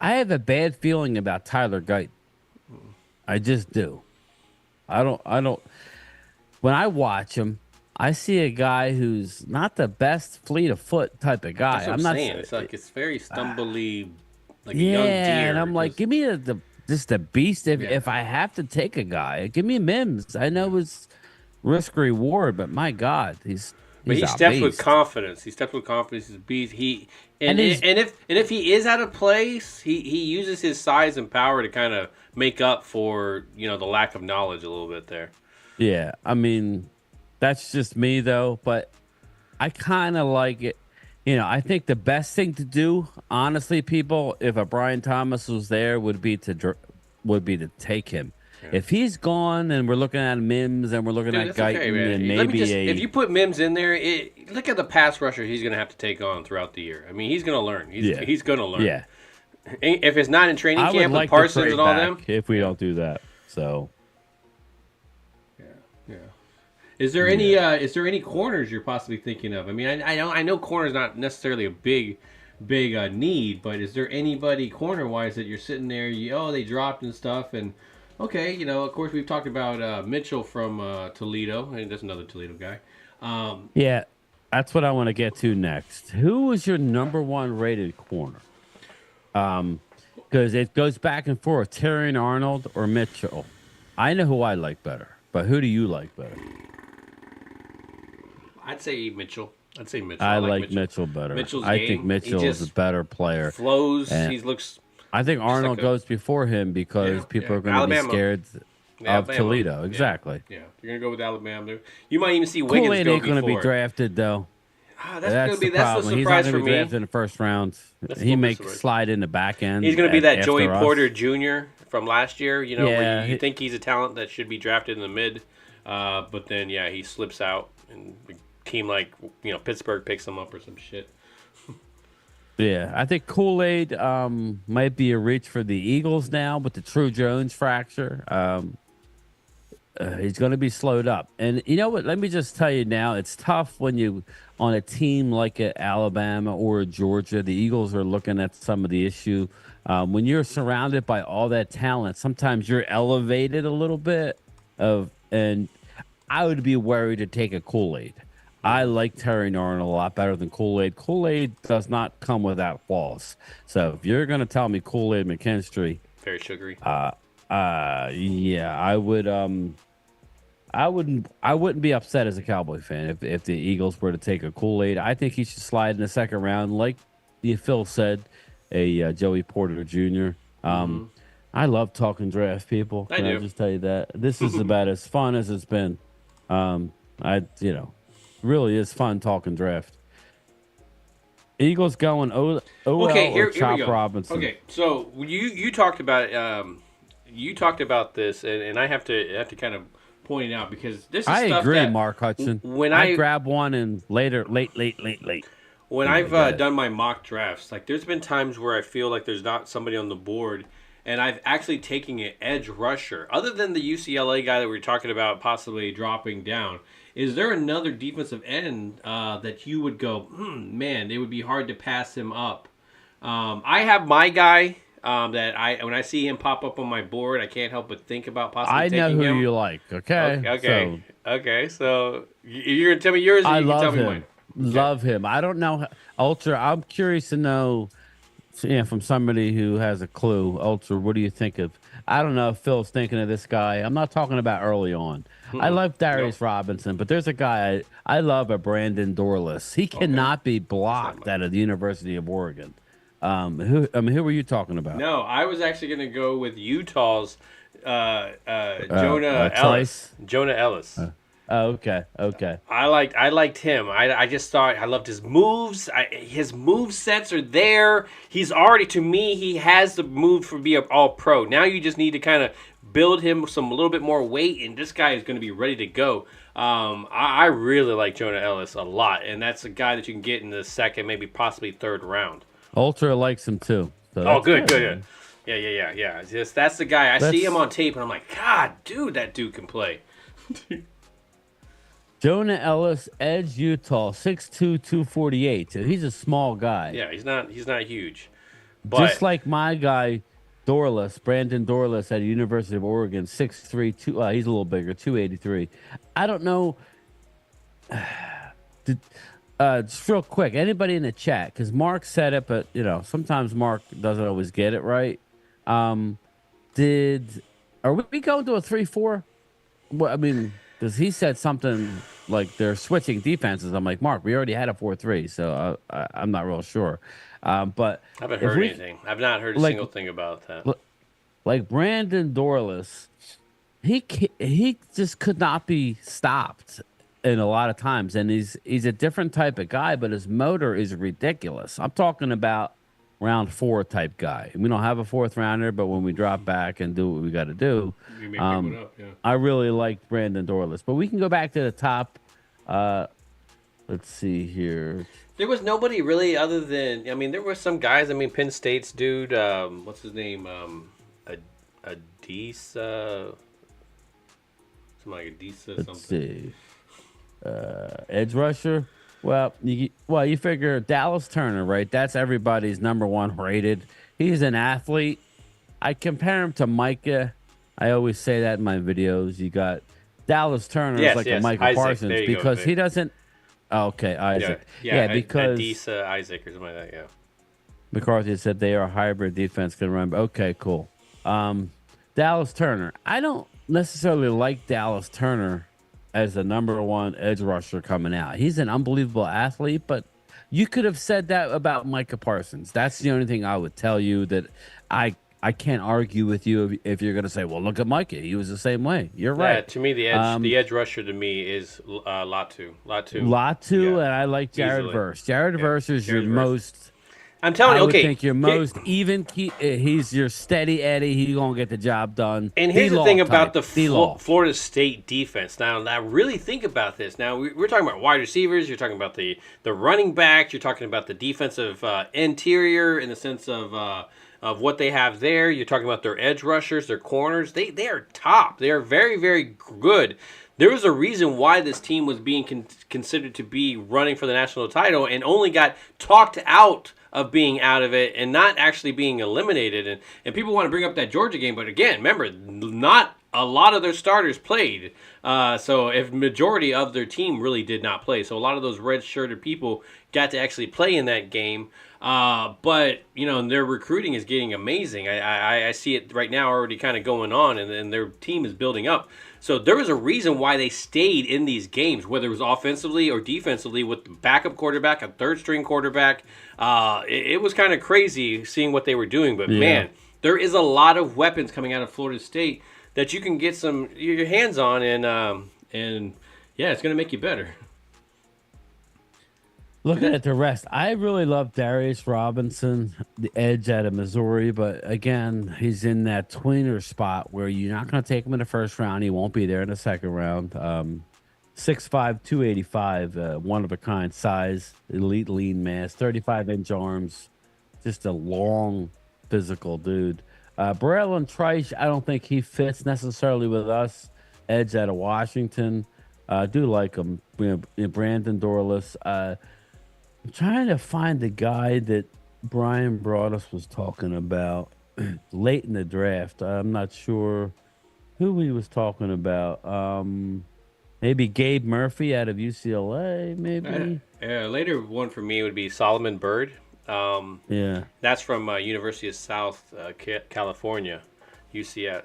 I have a bad feeling about Tyler Guyton. I just do. I don't. When I watch him, I see a guy who's not the best fleet of foot type of guy. That's what I'm not saying. It's like it's very stumbly, like a young deer. And I'm like, give me just the beast. If I have to take a guy, give me Mims. I know it's risk reward, but my God, he steps with confidence. He steps with confidence. He's a beast. If he is out of place, he uses his size and power to kind of make up for the lack of knowledge a little bit there. Yeah, I mean, that's just me though. But I kind of like it. I think the best thing to do, honestly, people, if a Brian Thomas was there, would be to take him. Yeah. If he's gone and we're looking at Mims and we're looking at Guyton and maybe if you put Mims in there, look at the pass rusher he's going to have to take on throughout the year. I mean, he's going to learn. He's going to learn. Yeah. If it's not in training camp with Parsons and all them, if we don't do that, so. Yeah. Is there any corners you're possibly thinking of? I mean, I know corner's not necessarily a big need, but is there anybody corner wise that you're sitting there? They dropped and stuff, and okay, of course we've talked about Mitchell from Toledo, and that's another Toledo guy. Yeah, that's what I want to get to next. Who was your number one rated corner? Because it goes back and forth, Terrion Arnold or Mitchell. I know who I like better, but who do you like better? I'd say Mitchell. I like Mitchell better. I think Mitchell is a better player. Flows. He looks. I think Arnold goes before him because people are going to be scared of Toledo. Exactly. Yeah, you're going to go with Alabama. You might even see Wiggins Kool-Aid ain't going to be drafted though. That's the problem. surprise He's not for going to be me. drafted in the first round. He may slide in the back end. He's going to be that Joey Porter Jr. from last year. Where you think he's a talent that should be drafted in the mid, but then he slips out and a team like Pittsburgh picks him up or some shit. Yeah, I think Kool-Aid might be a reach for the Eagles now with the True Jones fracture. He's going to be slowed up. And you know what? Let me just tell you now, it's tough when you on a team like Alabama or Georgia. The Eagles are looking at some of the issue. When you're surrounded by all that talent, sometimes you're elevated a little bit. And I would be worried to take a Kool-Aid. I like Terrion Arnold a lot better than Kool-Aid. Kool-Aid does not come without flaws. So if you're going to tell me Kool-Aid McKinstry, very sugary. Yeah, I would. I wouldn't be upset as a Cowboy fan if the Eagles were to take a Kool-Aid. I think he should slide in the second round, like Phil said, a Joey Porter Jr. I love talking draft, people. I do. I'll just tell you that this is about as fun as it's been. Really is fun talking draft. Eagles going OL or Chop Robinson. Okay, so you talked about this, and I have to kind of point it out because this is I stuff agree, that Mark Hudson. When I grab one and late. When I've done my mock drafts, like there's been times where I feel like there's not somebody on the board, and I've actually taken an edge rusher. Other than the UCLA guy that we were talking about possibly dropping down, is there another defensive end that you would go, man, it would be hard to pass him up? I have my guy that when I see him pop up on my board, I can't help but think about possibly taking him. I know who you like, okay? Okay, so you're going to tell me yours, or I you can love tell me him. mine? Love him. I don't know. Ultra, I'm curious to know from somebody who has a clue. Ultra, what do you think of? I don't know if Phil's thinking of this guy. I'm not talking about early on. I love Darius Robinson, but there's a guy I love, a Brandon Dorless. He cannot be blocked out of the University of Oregon. Who were you talking about? No, I was actually going to go with Utah's Jonah Ellis. Jonah Ellis. Oh, okay, okay. I liked him. I just thought I loved his moves. His move sets are there. He's already, to me, he has the move for be an all pro. Now you just need to kind of build him some a little bit more weight, and this guy is going to be ready to go. I really like Jonah Ellis a lot, and that's a guy that you can get in the second, maybe possibly third round. Ultra likes him too. So Oh, that's good, good, man. good. Yeah. Just that's the guy. I see That's him on tape, and I'm like, God, dude, that dude can play. Jonah Ellis, Edge, Utah, 6'2", 248. So he's a small guy. Yeah, he's not huge, but Just like my guy, Dorless, Brandon Dorless at the University of Oregon, 6'3", he's a little bigger, 283. I don't know. Just real quick, anybody in the chat, because Mark said it, but sometimes Mark doesn't always get it right. Um, are we going to a 3-4? Well, I mean, because he said something like they're switching defenses. I'm like, Mark, we already had a 4-3, so I'm not real sure. But I haven't if heard anything. I've not heard a like- single thing about that. like Brandon Dorless, he just could not be stopped in a lot of times, and he's a different type of guy, but his motor is ridiculous. I'm talking about round 4 type guy. We don't have a 4th rounder, but when we drop back and do what we got to do, You may pick one up, yeah. I really like Brandon Dorless. But we can go back to the top. Let's see here. There was nobody really other than, I mean, there were some guys. I mean, Penn State's dude, what's his name? Adisa, something like Adisa Let's something. see. Edge rusher. Well, you figure Dallas Turner, right? That's everybody's number 1 rated. He's an athlete. I compare him to Micah. I always say that in my videos. You got Dallas Turner is like a Micah Isaac. Parsons There you go, because Vic. he doesn't. Okay, Isaac. Yeah, because Adisa Isaac or something like that. Yeah. McCarthy said they are a hybrid defense. Can remember. Okay, cool. Dallas Turner. I don't necessarily like Dallas Turner as the number 1 edge rusher coming out. He's an unbelievable athlete, but you could have said that about Micah Parsons. That's the only thing I would tell you that I can't argue with you if you're going to say, well, look at Micah. He was the same way. You're right. Yeah, to me, the edge rusher to me is Latu. Latu, Yeah, and I like Jared easily. Verse. Jared Verse is your Jared Verse. most. I'm telling I you, would okay. think your most even key. He's your steady Eddie. He's gonna get the job done. And here's the D-Law thing about type. the D-Law. Florida State defense. Now, really think about this. Now, we're talking about wide receivers. You're talking about the running backs. You're talking about the defensive interior in the sense of what they have there. You're talking about their edge rushers, their corners. They are top. They are very, very good. There was a reason why this team was being considered to be running for the national title and only got talked out of being out of it and not actually being eliminated. And people want to bring up that Georgia game, but again, remember, not a lot of their starters played. So if majority of their team really did not play. So a lot of those red-shirted people got to actually play in that game. But, their recruiting is getting amazing. I see it right now already kind of going on, and their team is building up. So there was a reason why they stayed in these games, whether it was offensively or defensively, with the backup quarterback, a third-string quarterback. It was kind of crazy seeing what they were doing. But, man, there is a lot of weapons coming out of Florida State that you can get your hands on, and yeah, it's going to make you better. Looking at the rest, I really love Darius Robinson, the edge out of Missouri, but again, he's in that tweener spot where you're not going to take him in the first round. He won't be there in the second round. 6'5", 285, one of a kind size, elite lean mass, 35-inch arms, just a long physical dude. Braylon Trice, I don't think he fits necessarily with us. Edge out of Washington, I do like him. Brandon Dorless. I'm trying to find the guy that Brian Broadus was talking about late in the draft. I'm not sure who he was talking about. Maybe Gabe Murphy out of UCLA, maybe. Later one for me would be Solomon Byrd. Yeah. That's from University of South California, USC.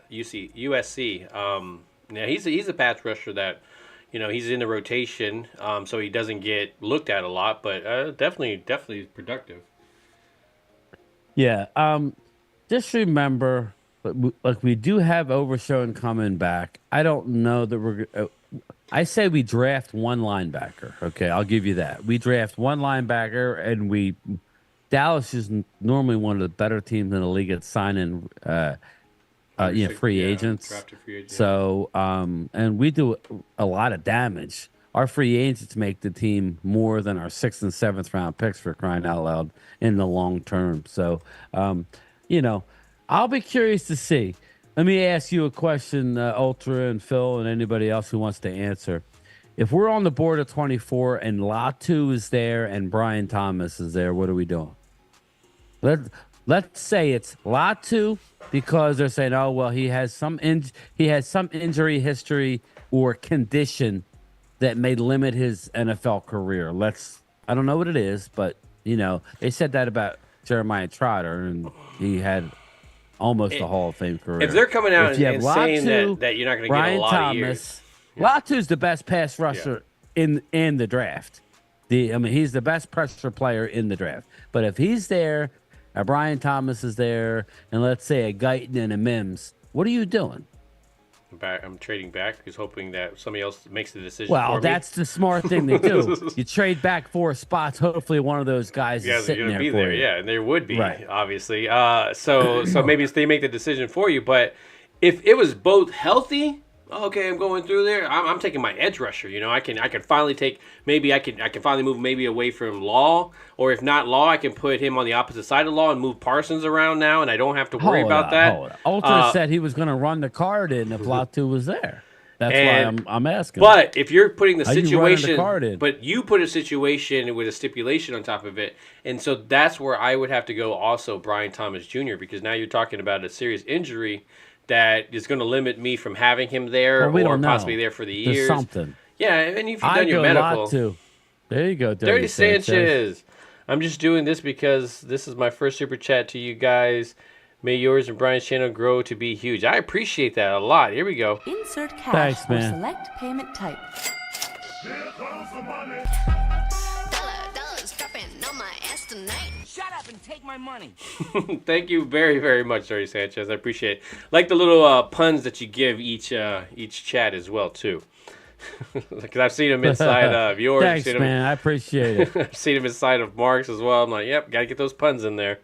Yeah, he's a pass rusher that, he's in the rotation, so he doesn't get looked at a lot, but definitely productive. Yeah. Just remember, like we do have Overshone coming back. I don't know that I say we draft one linebacker. Okay, I'll give you that. We draft one linebacker, and Dallas is normally one of the better teams in the league at signing, free agents. Drafted free agent. So, and we do a lot of damage. Our free agents make the team more than our 6th and 7th round picks, for crying out loud, in the long term. So, I'll be curious to see. Let me ask you a question, Ultra and Phil and anybody else who wants to answer. If we're on the board at 24 and Latu is there and Brian Thomas is there, what are we doing? Let's say it's Latu because they're saying, oh well, he has some injury history or condition that may limit his NFL career. I don't know what it is, but they said that about Jeremiah Trotter, and he had almost a Hall of Fame career. If they're coming out and saying that you're not going to get a lot of years. Latu's the best pass rusher in the draft. He's the best pressure player in the draft. But if he's there, Brian Thomas is there, and let's say a Guyton and a Mims, what are you doing? I'm trading back because hoping that somebody else makes the decision. Well, for me. That's the smart thing to do. You trade back 4 spots. Hopefully, one of those guys is sitting there be for there. you. Yeah, and there would be, right. Obviously. So maybe they make the decision for you. But if it was both healthy, okay, I'm going through there. I'm taking my edge rusher. I can finally take. Maybe I can finally move maybe away from Law, or if not Law, I can put him on the opposite side of Law and move Parsons around now, and I don't have to worry about that. Ultra said he was going to run the card in if Latu was there. That's why I'm asking. But if you're putting the situation, but you put a situation with a stipulation on top of it, and so that's where I would have to go. Also, Brian Thomas Jr. because now you're talking about a serious injury that is going to limit me from having him there or possibly there for the years. There's something. Yeah, and if you've done your medical. There you go, Dirty Sanchez. I'm just doing this because this is my first super chat to you guys. May yours and Brian's channel grow to be huge. I appreciate that a lot. Here we go. Insert cash or select payment type. Here comes the money. Dollars dropping on my ass tonight. Shut up and take my money. Thank you very, very much, Dirty Sanchez. I appreciate it. Like the little puns that you give each chat as well, too. Because I've seen them inside of yours. Thanks, man. I appreciate it. I've seen them inside of Mark's as well. I'm like, yep, got to get those puns in there.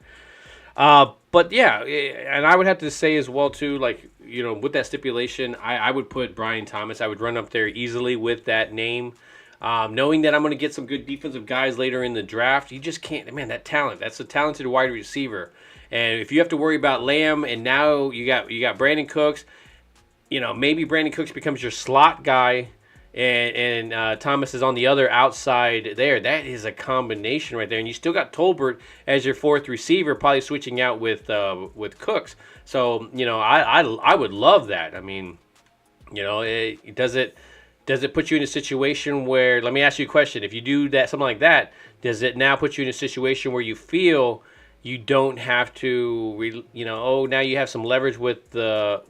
But yeah, and I would have to say as well, too, like, with that stipulation, I would put Brian Thomas. I would run up there easily with that name. Knowing that I'm going to get some good defensive guys later in the draft, you just can't, man, that talent. That's a talented wide receiver. And if you have to worry about Lamb, and now you got Brandon Cooks, maybe Brandon Cooks becomes your slot guy, and Thomas is on the other outside there. That is a combination right there. And you still got Tolbert as your 4th receiver, probably switching out with Cooks. So, I would love that. I mean, does it put you in a situation where, let me ask you a question. If you do that, something like that, does it now put you in a situation where you feel you don't have to, now you have some leverage with the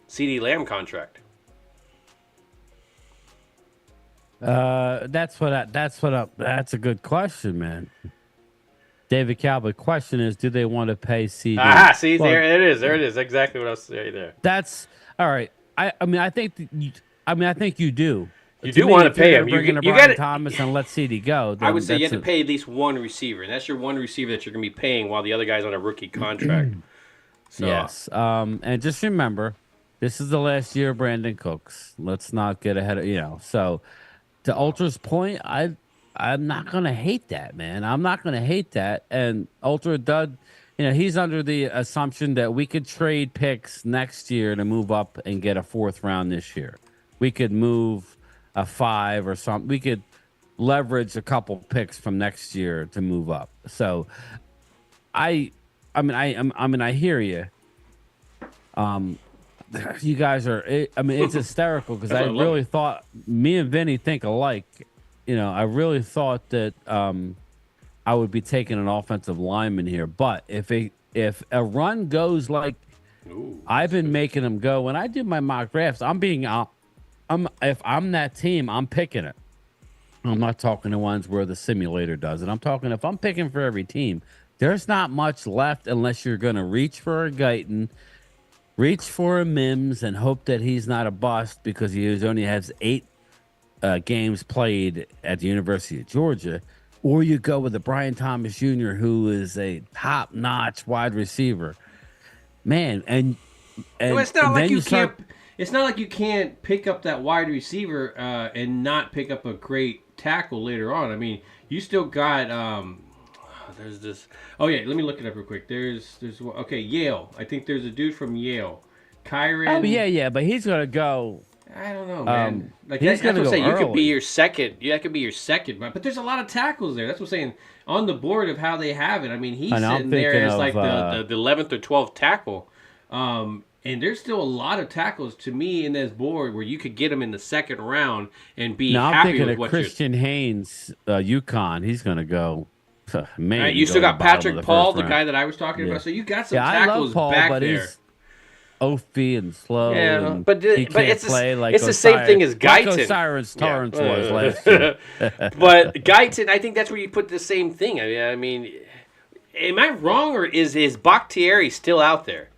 CD Lamb contract? That's a good question, man. David Cowboy. Question is, do they want to pay CD? See, well, there it is. There it is. Exactly what I was saying there. That's all right. I think you do. You do want to pay him. You got Thomas and let CD go. I would say you have to pay at least one receiver, and that's your one receiver that you're going to be paying while the other guy's on a rookie contract. So. Yes. And just remember, this is the last year of Brandon Cooks. Let's not get ahead of So, to Ultra's point, I'm not going to hate that, man. I'm not going to hate that. And Ultra Dud, he's under the assumption that we could trade picks next year to move up and get a 4th round this year. We could move a 5 or something. We could leverage a couple picks from next year to move up. So, I hear you. You guys are. It's hysterical because I really thought me and Vinny think alike. I really thought that I would be taking an offensive lineman here, but if a run goes like I've been making them go when I do my mock drafts, if I'm that team, I'm picking it. I'm not talking the ones where the simulator does it. I'm talking if I'm picking for every team, there's not much left unless you're going to reach for a Guyton, reach for a Mims and hope that he's not a bust because he only has 8 games played at the University of Georgia, or you go with a Brian Thomas Jr., who is a top-notch wide receiver. Man, and well, it's not and like then you start- can't. It's not like you can't pick up that wide receiver and not pick up a great tackle later on. I mean, you still got. There's this. Oh yeah, let me look it up real quick. There's okay, Yale. I think there's a dude from Yale, Kyron. Oh yeah, but he's gonna go. I don't know, man. Like he's that's gonna what I'm go saying. You could be early. your second. Yeah, that could be your second. But there's a lot of tackles there. That's what I'm saying. On the board of how they have it. I mean, he's And I'm sitting there thinking as of, like the 11th or 12th tackle. And there's still a lot of tackles to me in this board where you could get them in the second round and be Now I'm happy thinking with of what Christian Haynes, UConn. He's gonna go. Man, Right, he you go still to got the bottom of Patrick the Paul, first the round. guy that I was talking Yeah. about. So you got some Yeah, I tackles love Paul, back but there. he's oafy and slow. Yeah, and but he but can't it's play like it's the same thing as like Guyton. Osiris Torrance Yeah. was last year. But Guyton, I think that's where you put the same thing. I mean, am I wrong or is Bakhtiari still out there?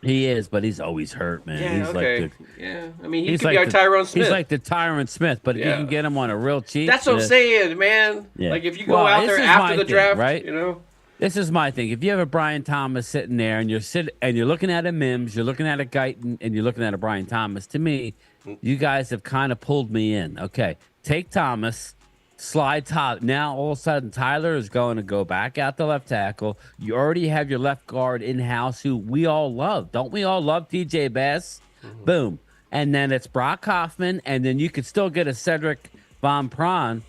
He is, but he's always hurt, man. Yeah, he's okay. like Yeah, I mean, he he's could like be our Tyrone Smith. He's like the Tyron Smith, but if you Yeah. can get him on a real cheap. That's what I'm saying, man. Yeah. Like if you go Well, out this there is after my the thing, draft, right? you know. This is my thing. If you have a Brian Thomas sitting there and you're looking at a Mims, you're looking at a Guyton, and you're looking at a Brian Thomas, to me, you guys have kind of pulled me in. Okay, take Thomas, slide top. Now all of a sudden Tyler is going to go back out the left tackle. You already have your left guard in house, who we all love. Don't we all love TJ Bass? Boom, and then it's Brock Hoffman, and then you could still get a Cedric Von Pran.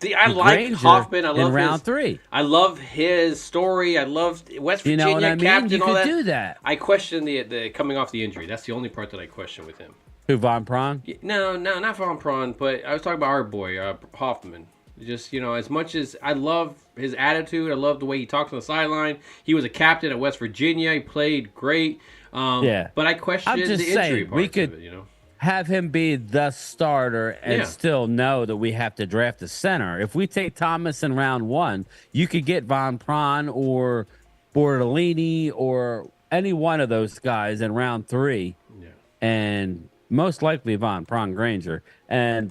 See, I like Granger Hoffman. I love in round his, 3. I love his story. I love West You Virginia know what I mean? captain. You all could that. do that. I question the coming off the injury. That's the only part that I question with him. Who, Von Pran? No, not Von Pran, but I was talking about our boy Hoffman. Just as much as I love his attitude, I love the way he talks on the sideline. He was a captain at West Virginia. He played great. Yeah, but I question I'm just the injury saying, part we could of it. have him be the starter and Yeah. still know that we have to draft a center. If we take Thomas in round 1, you could get Von Pran or Bortolini or any one of those guys in round 3. Yeah. And most likely Von Pran Granger. And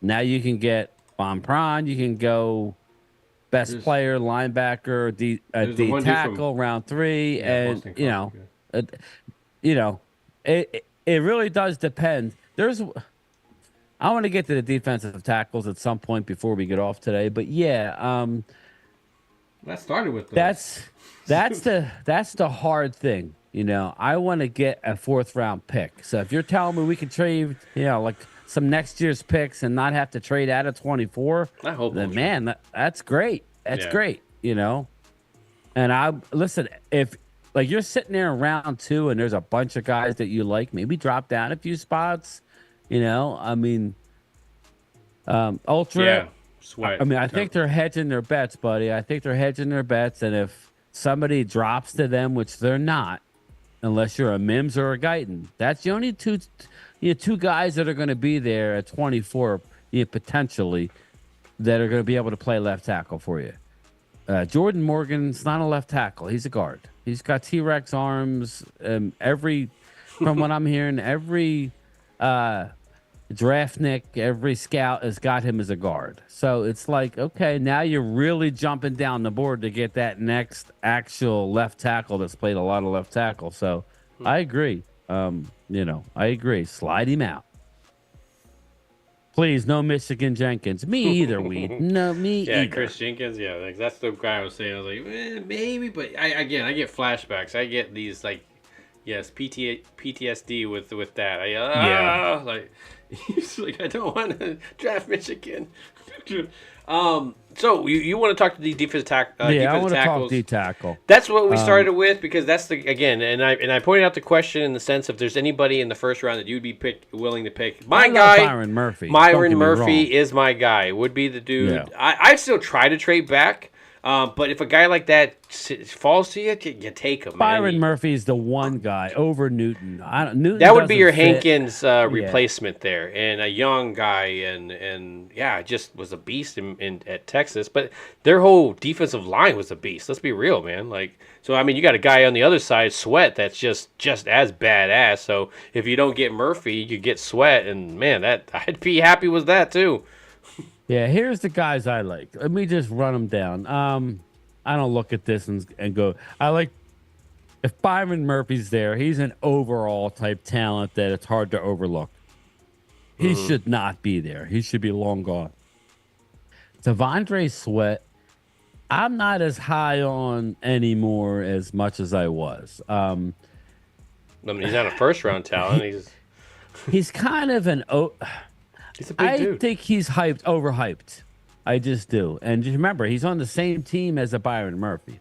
now you can get Von Pran. You can go best player, linebacker, D tackle, round 3. Yeah, and, Boston College, it really does depend. I want to get to the defensive tackles at some point before we get off today, but yeah, that started with those. that's the hard thing. I want to get a 4th round pick. So if you're telling me we can trade, like some next year's picks and not have to trade out of 24, I hope then not. man, that's great. That's great. And listen, if like you're sitting there in round 2 and there's a bunch of guys that you like, maybe drop down a few spots. I mean, Ultra. Yeah, sweat. I mean, I think they're hedging their bets, buddy. I think they're hedging their bets, and if somebody drops to them, which they're not, unless you're a Mims or a Guyton, that's the only two guys that are going to be there at 24, potentially, that are going to be able to play left tackle for you. Jordan Morgan's not a left tackle; he's a guard. He's got T-Rex arms. From what I'm hearing, every draftnik, every scout has got him as a guard. So it's like, okay, now you're really jumping down the board to get that next actual left tackle that's played a lot of left tackle. So I agree. I agree. Slide him out. Please, no Michigan Jenkins. Me either, Weed. No, me Yeah, either. Chris Jenkins. Yeah, like, that's the guy I was saying. I was like, maybe, but I get flashbacks. I get these PTSD with that. It's like I don't want to draft Michigan. So you want to talk to the defensive tackle? Yeah, I want to tackles. talk D-tackle. That's what we started with because that's and I pointed out the question in the sense if there's anybody in the first round that you'd be willing to pick. My guy, Myron Murphy. Myron Don't get me Murphy wrong. is my guy. Would be the dude. Yeah. I'd still try to trade back. But if a guy like that falls to you, you take him. Byron man. Murphy's the one guy over Newton. Newton That would be doesn't your fit. Hankins replacement there, and a young guy, and yeah, just was a beast at Texas. But their whole defensive line was a beast. Let's be real, man. Like, so I mean, you got a guy on the other side, Sweat, that's just as badass. So if you don't get Murphy, you get Sweat, and man, that I'd be happy with that too. Yeah, here's the guys I like. Let me just run them down. I don't look at this and go. I like if Byron Murphy's there. He's an overall type talent that it's hard to overlook. He should not be there. He should be long gone. Devondre Sweat, I'm not as high on anymore as much as I was. I mean, he's not a first round talent. He's kind of an. He's a big dude. I think he's overhyped. I just do. And just remember, he's on the same team as a Byron Murphy.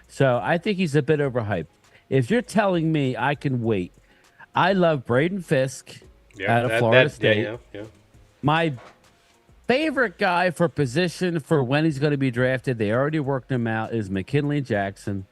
So I think he's a bit overhyped. If you're telling me I can wait, I love Braden Fisk out of Florida State. Yeah. My favorite guy for position for when he's going to be drafted, they already worked him out, is McKinley Jackson.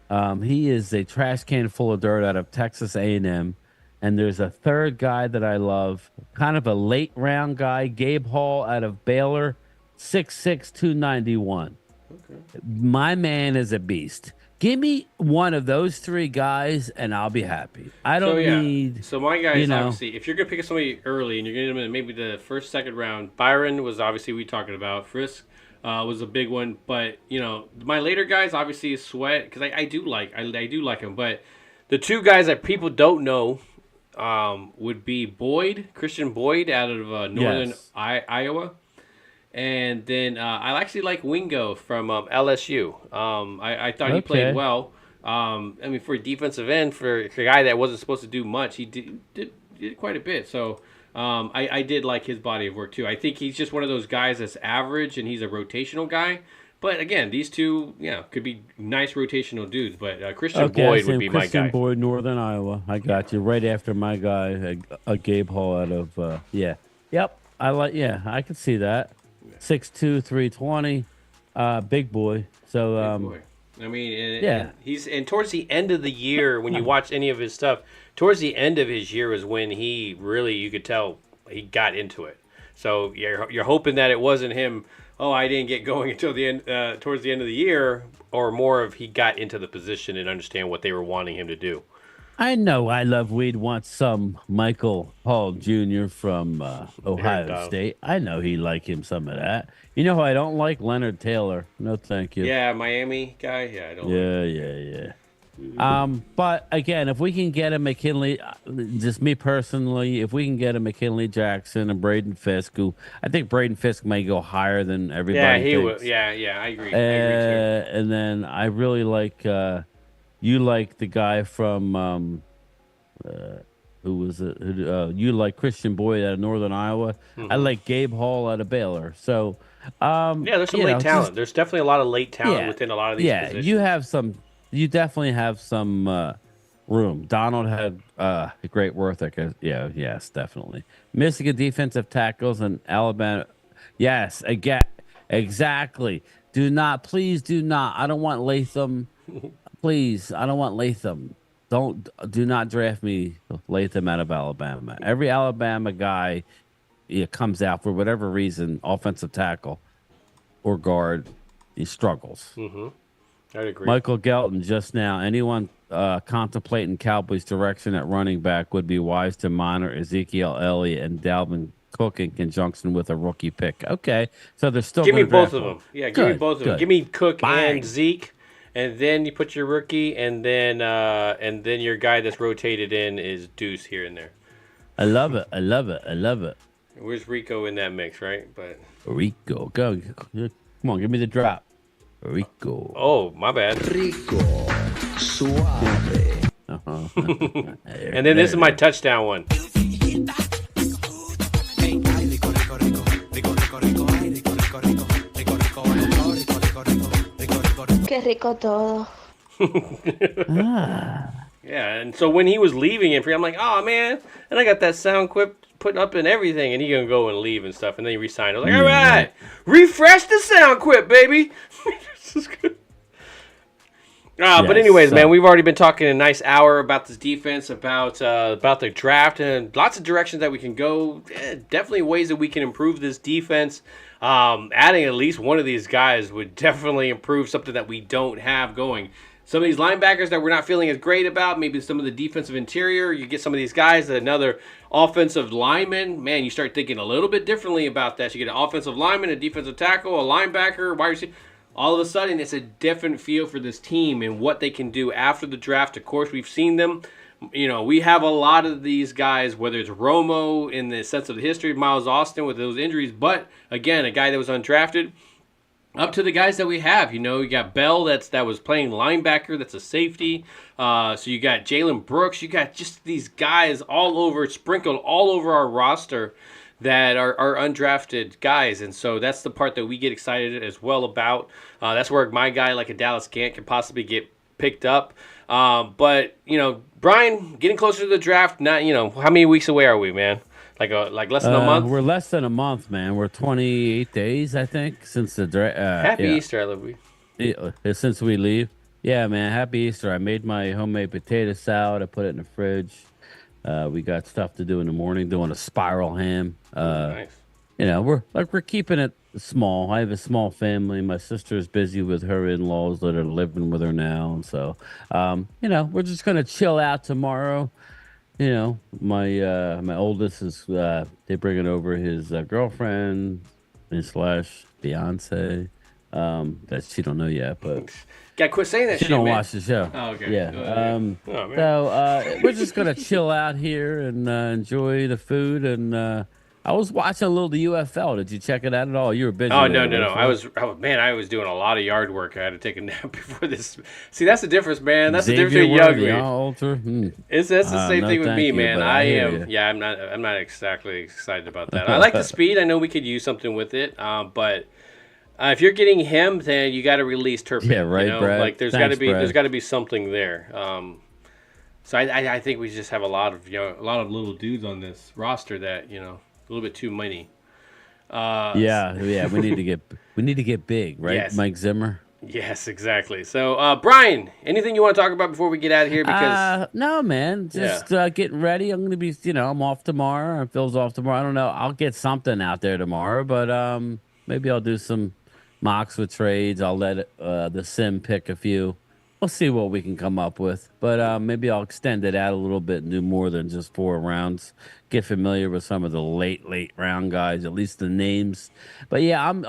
He is a trash can full of dirt out of Texas A&M. And there's a third guy that I love, kind of a late round guy, Gabe Hall out of Baylor, 6'6", 291. Okay. My man is a beast. Give me one of those three guys, and I'll be happy. I don't need. So my guy is obviously, if you're gonna pick somebody early and you're gonna get him in maybe the first, second round, Byron was obviously we talking about. Frisk was a big one, but my later guys obviously is Sweat because I do like him, but the two guys that people don't know. Would be Christian Boyd out of northern Iowa. And then I actually like Wingo from LSU. I thought he played well. I mean, for a defensive end, for a guy that wasn't supposed to do much, he did quite a bit. So I did like his body of work too. I think he's just one of those guys that's average and he's a rotational guy. But again, these two, could be nice rotational dudes. But Christian Boyd would be my guy. Christian Boyd, Northern Iowa. I got you right after my guy, a Gabe Hall out of Yep, I can see that. 6'2", 320, big boy. So big boy. I mean, and he's towards the end of the year when you watch any of his stuff, towards the end of his year is when he really, you could tell he got into it. So you're hoping that it wasn't him. Oh, I didn't get going until the end, towards the end of the year, or more of he got into the position and understand what they were wanting him to do. I know I Love Weed wants some Michael Hall Jr. from Ohio State. I know he like him some of that. You know who I don't like? Leonard Taylor. No, thank you. Yeah, Miami guy. Yeah, I don't. Yeah. But again, if we can get a McKinley, just me personally, if we can get a McKinley Jackson and Braden Fisk, who I think Braden Fisk may go higher than everybody. Yeah, he thinks. would. Yeah, I agree. And then I really like you like the guy from who was it? You like Christian Boyd out of Northern Iowa. I like Gabe Hall out of Baylor. So there's some late talent. There's definitely a lot of late talent within a lot of these positions. You definitely have some room. Donald had a great worth ethic. Yes, definitely. Michigan defensive tackles and Alabama. Yes, again, exactly. Please do not. I don't want Latham. Please, I don't want Latham. Do not draft me Latham out of Alabama. Every Alabama guy comes out for whatever reason, offensive tackle or guard, he struggles. I'd agree. Michael Gelton just now. Anyone contemplating Cowboys' direction at running back would be wise to monitor Ezekiel Elliott and Dalvin Cook in conjunction with a rookie pick. Okay, so they're still give me both of them. Yeah, give me both of them. Give me Cook and Zeke, and then you put your rookie, and then your guy that's rotated in is Deuce here and there. I love it. Where's Rico in that mix, right? But Rico, go. Come on, give me the drop. Rico. Oh, my bad. Rico, suave. And then this is my touchdown one. Qué rico todo. Yeah, and so when he was leaving it, I'm like, oh man, and I got that sound clip put up and everything, and he gonna go and leave and stuff, and then he resigned. I was like, all right, refresh the sound clip, baby. But anyways, man, we've already been talking a nice hour about this defense, about the draft, and lots of directions that we can go. Definitely ways that we can improve this defense. Adding at least one of these guys would definitely improve something that we don't have going. Some of these linebackers that we're not feeling as great about, maybe some of the defensive interior, you get some of these guys, another offensive lineman, man, you start thinking a little bit differently about that. You get an offensive lineman, a defensive tackle, a linebacker, wide receiver. All of a sudden, it's a different feel for this team and what they can do after the draft. Of course, we've seen them. You know, we have a lot of these guys, whether it's Romo in the sense of the history of Miles Austin with those injuries, but again, a guy that was undrafted, up to the guys that we have. You know, you got Bell that was playing linebacker, that's a safety. So you got Jalen Brooks. You got just these guys all over, sprinkled all over our roster that are undrafted guys, and so that's the part that we get excited as well about. That's where my guy like a Dallas Gant can possibly get picked up. But you know, Bryan, getting closer to the draft. Not, you know, how many weeks away are we, man? Like less than a month. We're less than a month, man. We're 28 days, I think, since the draft. Happy Easter, I love you. Since we leave, yeah, man. Happy Easter. I made my homemade potato salad. I put it in the fridge. We got stuff to do in the morning, doing a spiral ham. Nice. You know, we're keeping it small. I have a small family. My sister's busy with her in-laws that are living with her now, and so you know, we're just gonna chill out tomorrow. You know, my oldest is they're bringing over his girlfriend and slash fiance. That she don't know yet, but Gotta quit saying that she shit, don't man. watch the show. Oh, okay. Yeah. Man. So we're just gonna chill out here and enjoy the food. And I was watching a little of the UFL. Did you check it out at all? You were busy. Oh no. I was doing a lot of yard work. I had to take a nap before this. See, that's the difference, man. That's the difference in young me. That's the same thing with me, man. I am. Yeah, I'm not exactly excited about that. I like the speed. I know we could use something with it, but. If you're getting him, then you got to release Turpin. Yeah, right, you know? Brad. Like there's got to be something there. So I think we just have a lot of little dudes on this roster that, you know, a little bit too many. Yeah. We need to get big, right? Yes. Mike Zimmer. Yes, exactly. So Bryan, anything you want to talk about before we get out of here? Because no, man, just getting ready. I'm gonna be, you know, I'm off tomorrow. And Phil's off tomorrow. I don't know. I'll get something out there tomorrow, but maybe I'll do some mocks with trades. I'll let the sim pick a few. We'll see what we can come up with. But maybe I'll extend it out a little bit and do more than just 4 rounds. Get familiar with some of the late round guys, at least the names. But yeah, I'm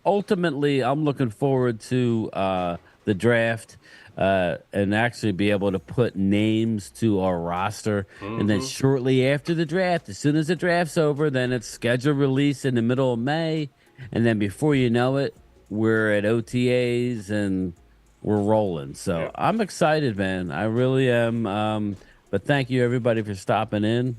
ultimately I'm looking forward to the draft and actually be able to put names to our roster. Mm-hmm. And then shortly after the draft, as soon as the draft's over, then it's scheduled release in the middle of May. And then before you know it, we're at OTAs and we're rolling. So I'm excited, man. I really am. But thank you, everybody, for stopping in.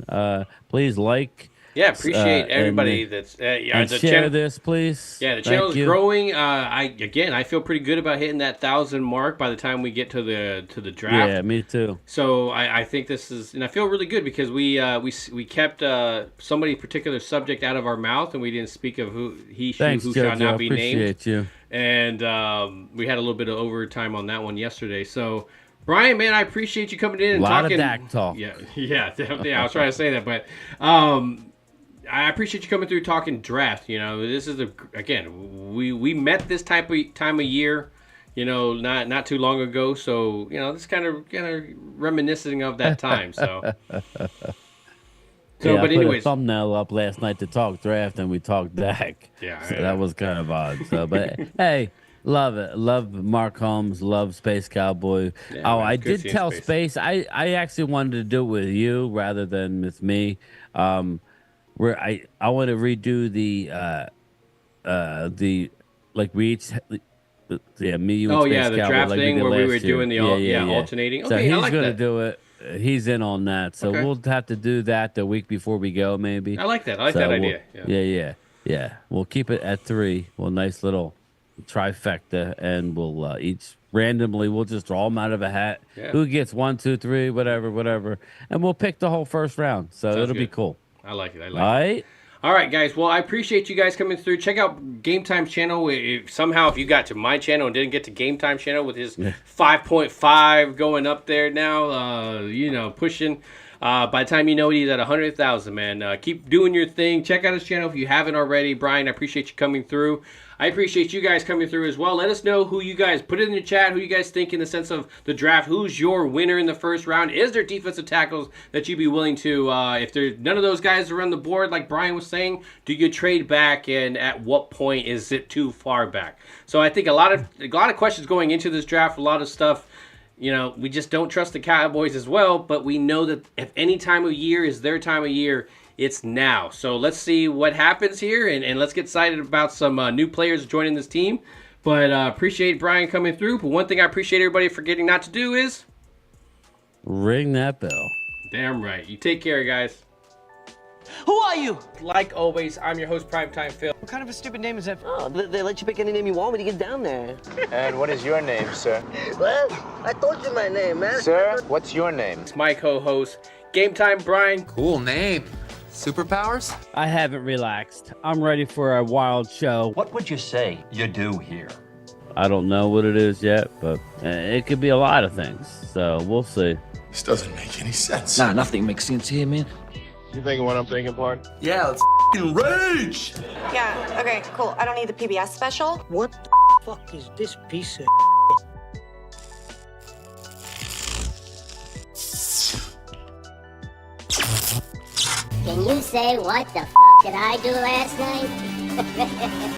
Please like. Yeah, appreciate everybody and the share channel, this, please. Yeah, the channel is growing. I feel pretty good about hitting that 1,000 mark by the time we get to the draft. Yeah, me too. So I think this is, and I feel really good because we kept somebody particular subject out of our mouth, and we didn't speak of who shall not be named. Appreciate you. And we had a little bit of overtime on that one yesterday. So. Bryan, man, I appreciate you coming in and talking. A lot of DAC talk. Yeah, I was trying to say that, but I appreciate you coming through talking draft. You know, this is we met this time of year, you know, not too long ago. So you know, this kind of reminiscing of that time. So. But anyways, I put a thumbnail up last night to talk draft, and we talked DAC. Yeah, so that was kind of odd. So, but hey. Love it. Love Mark Holmes. Love Space Cowboy. Yeah, I did tell Space. I actually wanted to do it with you rather than with me. Where I want to redo the like we each me, you, and Space the Cowboy, draft like thing where we were doing the alternating. So okay, he's I like gonna that. do it. He's in on that. So we'll have to do that the week before we go, maybe. I like that. I like that idea. Yeah. We'll keep it at 3. Well, nice little trifecta, and we'll each randomly we'll just draw them out of a hat. Who gets 1, 2, 3, whatever, and we'll pick the whole first round. So it'll be cool. I like it. All right. All right, guys. Well, I appreciate you guys coming through. Check out Gametime's channel. Somehow, if you got to my channel and didn't get to Gametime's channel with his 5.5 going up there now, you know, pushing. By the time you know it, he's at 100,000, man. Keep doing your thing. Check out his channel if you haven't already. Brian, I appreciate you coming through. I appreciate you guys coming through as well. Let us know who you guys, put it in the chat, who you guys think in the sense of the draft. Who's your winner in the first round? Is there defensive tackles that you'd be willing to, if there's none of those guys are on the board, like Brian was saying, do you trade back, and at what point is it too far back? So I think a lot of questions going into this draft, a lot of stuff. You know, we just don't trust the Cowboys as well, but we know that if any time of year is their time of year, it's now. So let's see what happens here, and let's get excited about some new players joining this team. But appreciate Brian coming through. But one thing I appreciate everybody forgetting not to do is ring that bell. Damn right. You take care, guys. Who are you? Like always, I'm your host, Primetime Phil. What kind of a stupid name is that? Oh, they let you pick any name you want when you get down there. And what is your name, sir? Well, I told you my name, man. Sir, what's your name? It's my co-host, Gametime Brian. Cool name. Superpowers? I haven't relaxed. I'm ready for a wild show. What would you say you do here? I don't know what it is yet, but it could be a lot of things. So we'll see. This doesn't make any sense. Nah, nothing makes sense here, man. You thinking what I'm thinking, part? Yeah, let's f***ing rage! Yeah, okay, cool. I don't need the PBS special. What the fuck is this piece of Can you say what the f*** did I do last night?